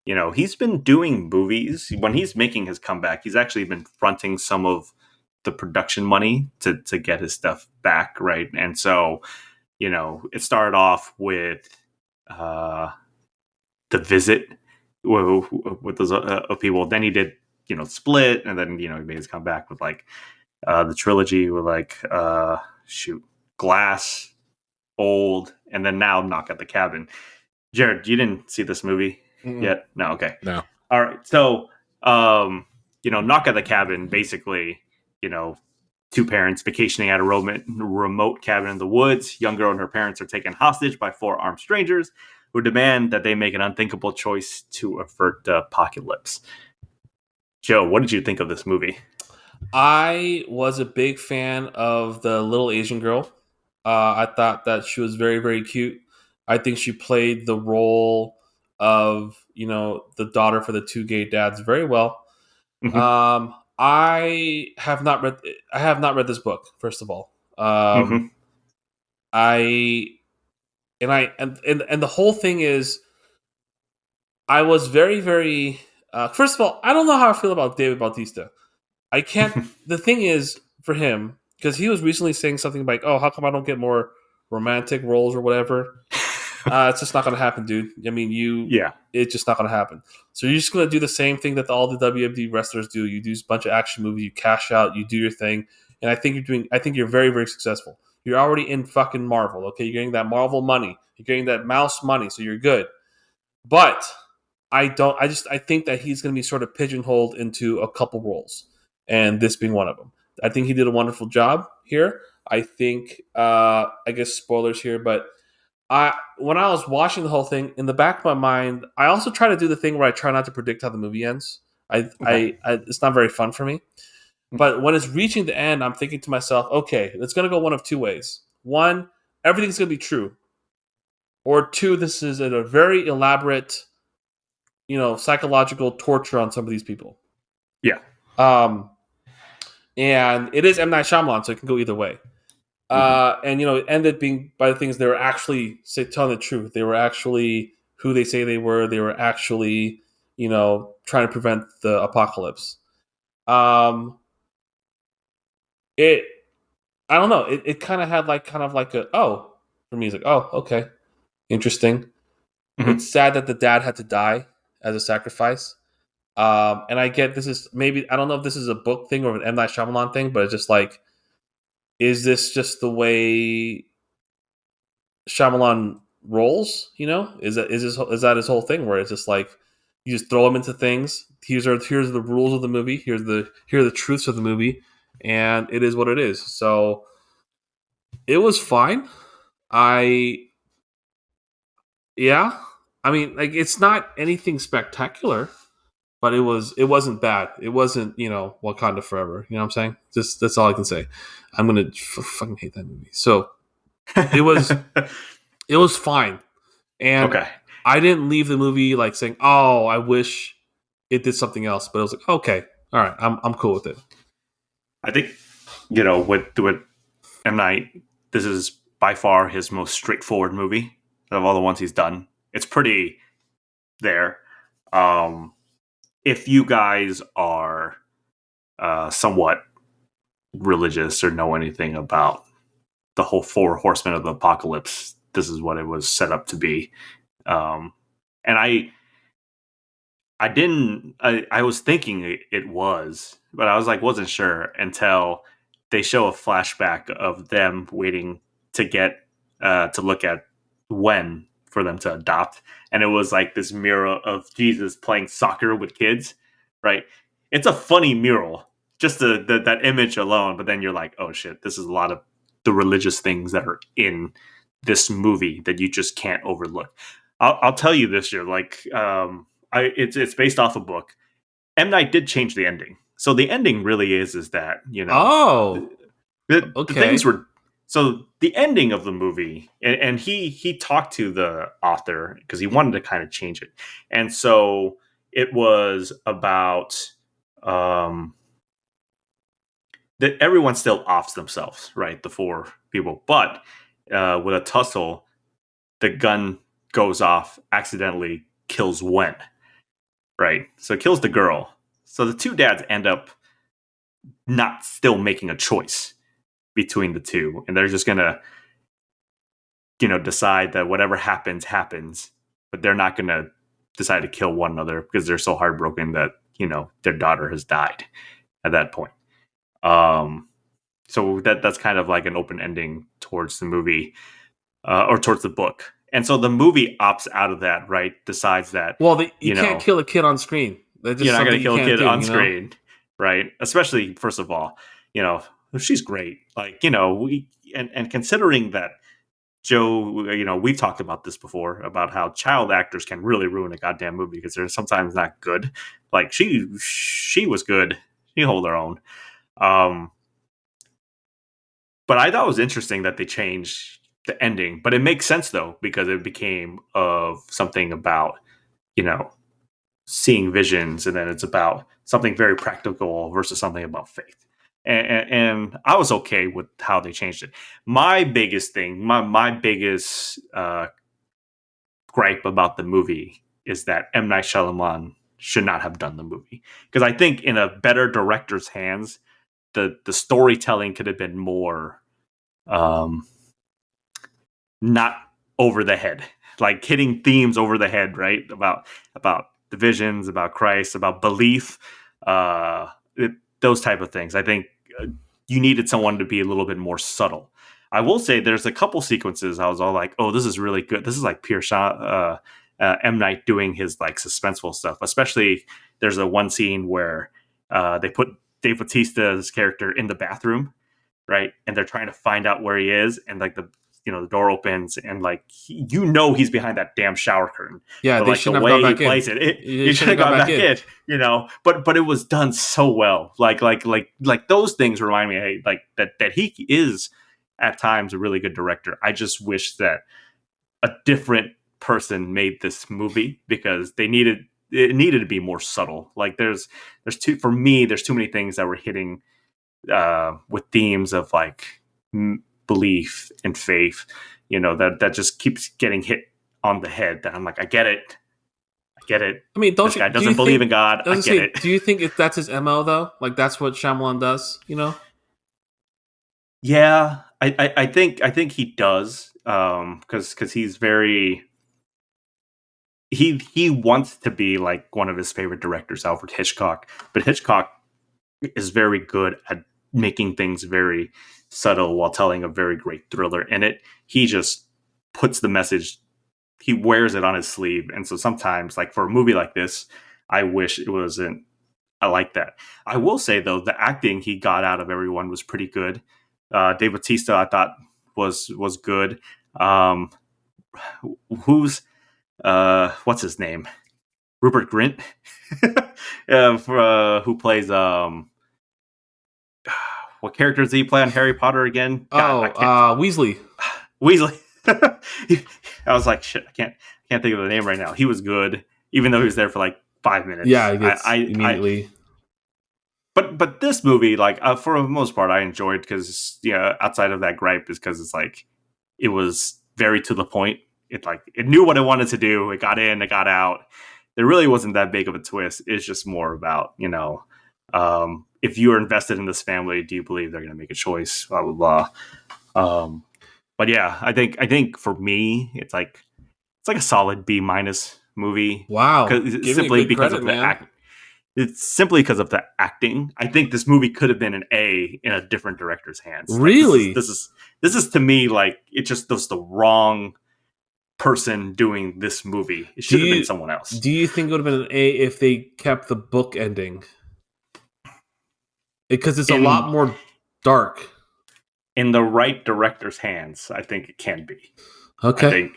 Speaker 1: He's been doing movies. When he's making his comeback, he's actually been fronting some of the production money to get his stuff back, right? And so, it started off with The Visit with those people. Then he did, Split, and then, he made his comeback with like the trilogy with like Glass, Old, and then now Knock at the Cabin. Jared, you didn't see this movie yet? No, okay.
Speaker 4: No.
Speaker 1: All right. So, Knock at the Cabin, basically, two parents vacationing at a remote cabin in the woods. Young girl and her parents are taken hostage by 4 armed strangers who demand that they make an unthinkable choice to avert the apocalypse. Joe, what did you think of this movie?
Speaker 2: I was a big fan of the little Asian girl. I thought that she was very, very cute. I think she played the role of, the daughter for the 2 gay dads very well.
Speaker 1: Mhm.
Speaker 2: I have not read this book, first of all.
Speaker 1: Mhm.
Speaker 2: I and the whole thing is, I was very, very first of all, I don't know how I feel about David Bautista. I can't. The thing is, for him, because he was recently saying something like, "Oh, how come I don't get more romantic roles or whatever?" It's just not going to happen, dude. I mean,
Speaker 1: Yeah.
Speaker 2: it's just not going to happen. So you're just going to do the same thing that all the WMD wrestlers do. You do a bunch of action movies, you cash out, you do your thing, and I think you're very, very successful. You're already in fucking Marvel, okay? You're getting that Marvel money, you're getting that mouse money, so you're good. But I think that he's going to be sort of pigeonholed into a couple roles, and this being one of them. I think he did a wonderful job here. I think, I guess spoilers here, but when I was watching the whole thing, in the back of my mind, I also try to do the thing where I try not to predict how the movie ends.
Speaker 1: Okay.
Speaker 2: It's not very fun for me. But when it's reaching the end, I'm thinking to myself, okay, it's going to go one of 2 ways. One, everything's going to be true, or 2, this is a very elaborate, psychological torture on some of these people.
Speaker 1: Yeah.
Speaker 2: And it is M. Night Shyamalan, so it can go either way. And it ended being by the things they were actually telling the truth. They were actually who they say they were. They were actually, trying to prevent the apocalypse. It, I don't know. It kind of had kind of like for me, it's like, oh, okay, interesting.
Speaker 1: Mhm.
Speaker 2: It's sad that the dad had to die as a sacrifice. And I get this is maybe, I don't know if this is a book thing or an M. Night Shyamalan thing, but it's just like, is this just the way Shyamalan rolls? Is that his whole thing where it's just like you just throw him into things? Here's the rules of the movie. Here are the truths of the movie, and it is what it is. So it was fine. Yeah. I mean, like, it's not anything spectacular, but it wasn't bad. It wasn't, Wakanda Forever. You know what I'm saying? Just that's all I can say. I'm gonna fucking hate that movie. So it was fine, and
Speaker 1: Okay.
Speaker 2: I didn't leave the movie like saying, "Oh, I wish it did something else." But I was like, "Okay, all right, I'm cool with it."
Speaker 1: I think, with M. Night, this is by far his most straightforward movie of all the ones he's done. It's pretty there. If you guys are somewhat religious or know anything about the whole 4 horsemen of the apocalypse, this is what it was set up to be. And I was thinking it was, but I was like, wasn't sure until they show a flashback of them waiting to get to look at when for them to adopt. And it was like this mural of Jesus playing soccer with kids, right? It's a funny mural, just that image alone. But then you're like, oh shit, this is a lot of the religious things that are in this movie that you just can't overlook. I'll tell you this year, like, it's based off a book. M. Night did change the ending, so the ending really is that
Speaker 2: Oh,
Speaker 1: the things were. So the ending of the movie, and he talked to the author because he wanted to kind of change it, and so it was about that everyone still offs themselves, right? The four people, but with a tussle, the gun goes off, accidentally kills Wen, right? So it kills the girl. So the two dads end up not still making a choice between the two, and they're just gonna decide that whatever happens, but they're not gonna decide to kill one another because they're so heartbroken that their daughter has died at that point. So that's kind of like an open ending towards the movie, or towards the book, and so the movie opts out of that, right? Decides that
Speaker 2: you can't kill a kid on screen. That's just
Speaker 1: you're not going to kill a kid on
Speaker 2: do,
Speaker 1: screen, right? Especially, first of all, she's great. Like, and considering that Joe, we've talked about this before about how child actors can really ruin a goddamn movie because they're sometimes not good. Like she was good. She held her own. But I thought it was interesting that they changed the ending, but it makes sense though, because it became of something about, seeing visions, and then it's about something very practical versus something about faith. And I was okay with how they changed it. My biggest thing, my biggest gripe about the movie is that M. Night Shyamalan should not have done the movie, because I think in a better director's hands, the storytelling could have been more not over the head, like hitting themes over the head, right? About divisions, about Christ, about belief, those type of things. I think you needed someone to be a little bit more subtle. I will say there's a couple sequences I was all like, oh, this is really good. This is like pure M. Night doing his like suspenseful stuff. Especially there's a one scene where they put Dave Bautista's character in the bathroom, right? And they're trying to find out where he is, and like the door opens, and like he's behind that damn shower curtain.
Speaker 2: Yeah,
Speaker 1: but
Speaker 2: they
Speaker 1: like
Speaker 2: shouldn't
Speaker 1: the
Speaker 2: have
Speaker 1: way
Speaker 2: gone
Speaker 1: he
Speaker 2: back
Speaker 1: plays
Speaker 2: in.
Speaker 1: he should have gone back in. But it was done so well. Like those things remind me, hey, like that he is at times a really good director. I just wish that a different person made this movie, because it needed to be more subtle. Like there's too many things that were hitting with themes of like belief and faith, that just keeps getting hit on the head, that I'm like, I get it.
Speaker 2: I mean,
Speaker 1: this guy doesn't believe in God. I get it.
Speaker 2: Do you think that's his MO though? Like that's what Shyamalan does,
Speaker 1: Yeah, I think he does, because he's very he wants to be like one of his favorite directors, Alfred Hitchcock, but Hitchcock is very good at making things very subtle while telling a very great thriller. And he just puts the message, he wears it on his sleeve. And so sometimes, like for a movie like this, I wish it wasn't. I like that. I will say though, the acting he got out of everyone was pretty good. Dave Bautista, I thought was good. Who's what's his name? Rupert Grint, who plays what character does he play on Harry Potter again?
Speaker 2: Weasley.
Speaker 1: Weasley. I was like, shit, I can't think of the name right now. He was good, even though he was there for like 5 minutes.
Speaker 2: Yeah, he gets immediately.
Speaker 1: But this movie, like for the most part, I enjoyed, because outside of that gripe, is because it's like it was very to the point. It knew what it wanted to do. It got in, it got out. There really wasn't that big of a twist. It's just more about if you are invested in this family, do you believe they're going to make a choice? Blah blah blah. But yeah, I think for me, it's like a solid B- movie.
Speaker 2: Wow,
Speaker 1: simply because of the It's simply because of the acting. I think this movie could have been an A in a different director's hands.
Speaker 2: Really,
Speaker 1: like, this is to me like it just was the wrong person doing this movie. It should have been someone else.
Speaker 2: Do you think it would have been an A if they kept the book ending? because it's a lot more dark.
Speaker 1: In the right director's hands, I think it can be.
Speaker 2: Okay.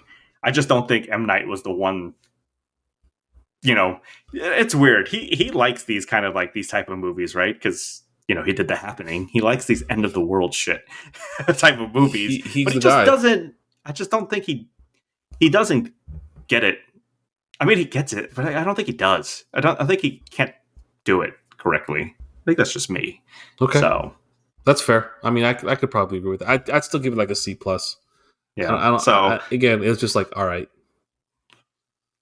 Speaker 1: I just don't think M. Night was the one. You know, it's weird. He likes these kind of like these type of movies, right? Because he did The Happening. He likes these end of the world shit type of movies.
Speaker 2: He's
Speaker 1: but he
Speaker 2: the
Speaker 1: just
Speaker 2: guy.
Speaker 1: doesn't. I just don't think he doesn't get it. I mean, he gets it, but I don't think he does. I think he can't do it correctly. I think that's just me.
Speaker 2: Okay.
Speaker 1: So
Speaker 2: that's fair. I mean, I could probably agree with that. I'd still give it like a C+.
Speaker 1: Yeah.
Speaker 2: Again, it was just like, all right.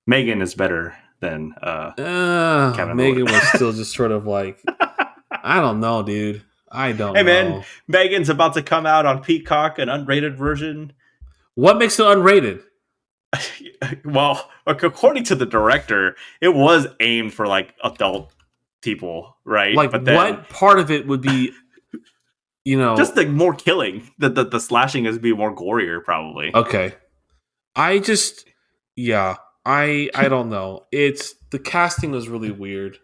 Speaker 1: Megan is better than Kevin.
Speaker 2: Megan was still just sort of like, I don't know, dude. I don't know.
Speaker 1: Hey, man, Megan's about to come out on Peacock, an unrated version.
Speaker 2: What makes it unrated?
Speaker 1: Well, according to the director, it was aimed for like adult people, right?
Speaker 2: Like,
Speaker 1: but then,
Speaker 2: what part of it would be,
Speaker 1: just the more killing. The slashing is be more gorier, probably.
Speaker 2: Okay. I don't know. It's the casting was really weird.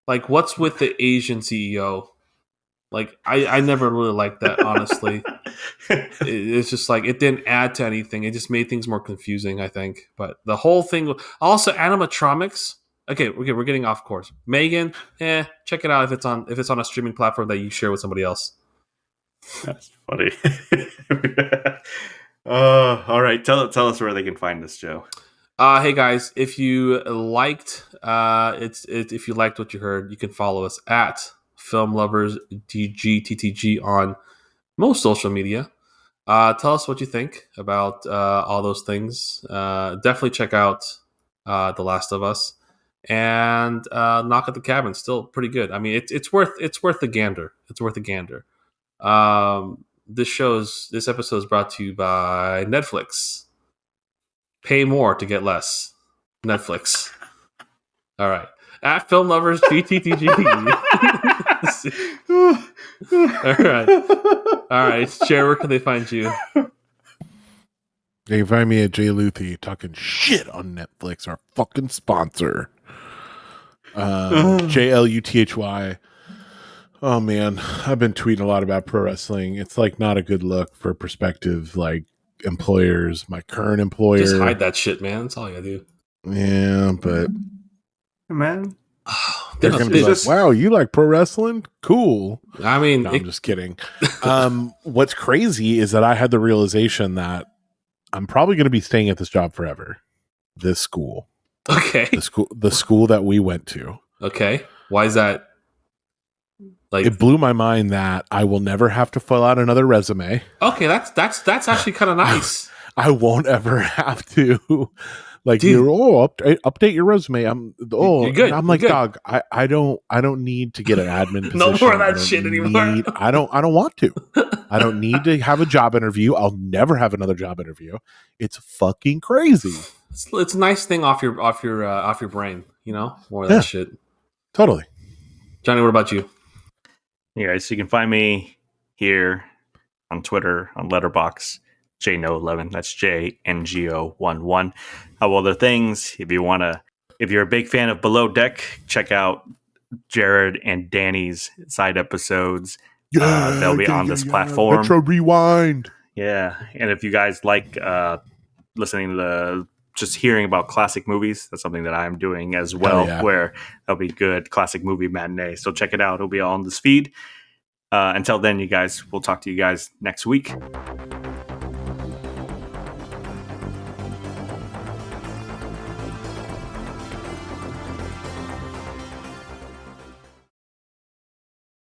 Speaker 2: Like, what's with the Asian CEO? Like, I never really liked that, honestly. It's just like, it didn't add to anything. It just made things more confusing, I think. But the whole thing, also animatronics. Okay, we're getting off course. Megan, check it out if it's on a streaming platform that you share with somebody else.
Speaker 1: That's funny. All right. Tell us where they can find us, Joe.
Speaker 2: Hey guys, if you liked if you liked what you heard, you can follow us at Film Lovers DGTTG on most social media. Tell us what you think about all those things. Definitely check out The Last of Us and Knock at the Cabin. Still pretty good. I mean, it's worth the gander. It's worth a gander. This episode is brought to you by Netflix. Pay more to get less. Netflix. All right. At Film Lovers GTTG. All right. Chair, where can they find you?
Speaker 4: They can find me at Jay Luthi talking shit on Netflix, our fucking sponsor. JLUTHY. Oh man, I've been tweeting a lot about pro wrestling. It's like not a good look for prospective like employers. My current employer,
Speaker 2: just hide that shit, man. That's all you gotta do.
Speaker 4: Yeah, but
Speaker 1: man,
Speaker 4: they're gonna be like, "Wow, you like pro wrestling? Cool."
Speaker 2: I mean,
Speaker 4: I'm just kidding. What's crazy is that I had the realization that I'm probably going to be staying at this job forever. This school,
Speaker 2: okay,
Speaker 4: the school that we went to.
Speaker 2: Okay, why is that? Like,
Speaker 4: it blew my mind that I will never have to fill out another resume.
Speaker 2: Okay, that's actually kind of nice.
Speaker 4: I won't ever have to update your resume. You're
Speaker 2: good.
Speaker 4: I'm like,
Speaker 2: good.
Speaker 4: dog, I don't need to get an admin position.
Speaker 2: No more of that shit anymore.
Speaker 4: I don't want to. I don't need to have a job interview. I'll never have another job interview. It's fucking crazy.
Speaker 2: It's a nice thing off your brain, more of that shit.
Speaker 4: Totally.
Speaker 2: Johnny, what about you?
Speaker 1: Yeah, guys, you can find me here on Twitter, on Letterboxd, JNO11. That's JNGO11. How other things? If you're a big fan of Below Deck, check out Jared and Danny's side episodes. They'll be on this platform.
Speaker 4: Retro Rewind.
Speaker 1: Yeah, and if you guys like listening to just hearing about classic movies, that's something that I'm doing as well, where there'll be good classic movie matinee. So check it out. It'll be all on this feed. Until then, you guys, we'll talk to you guys next week.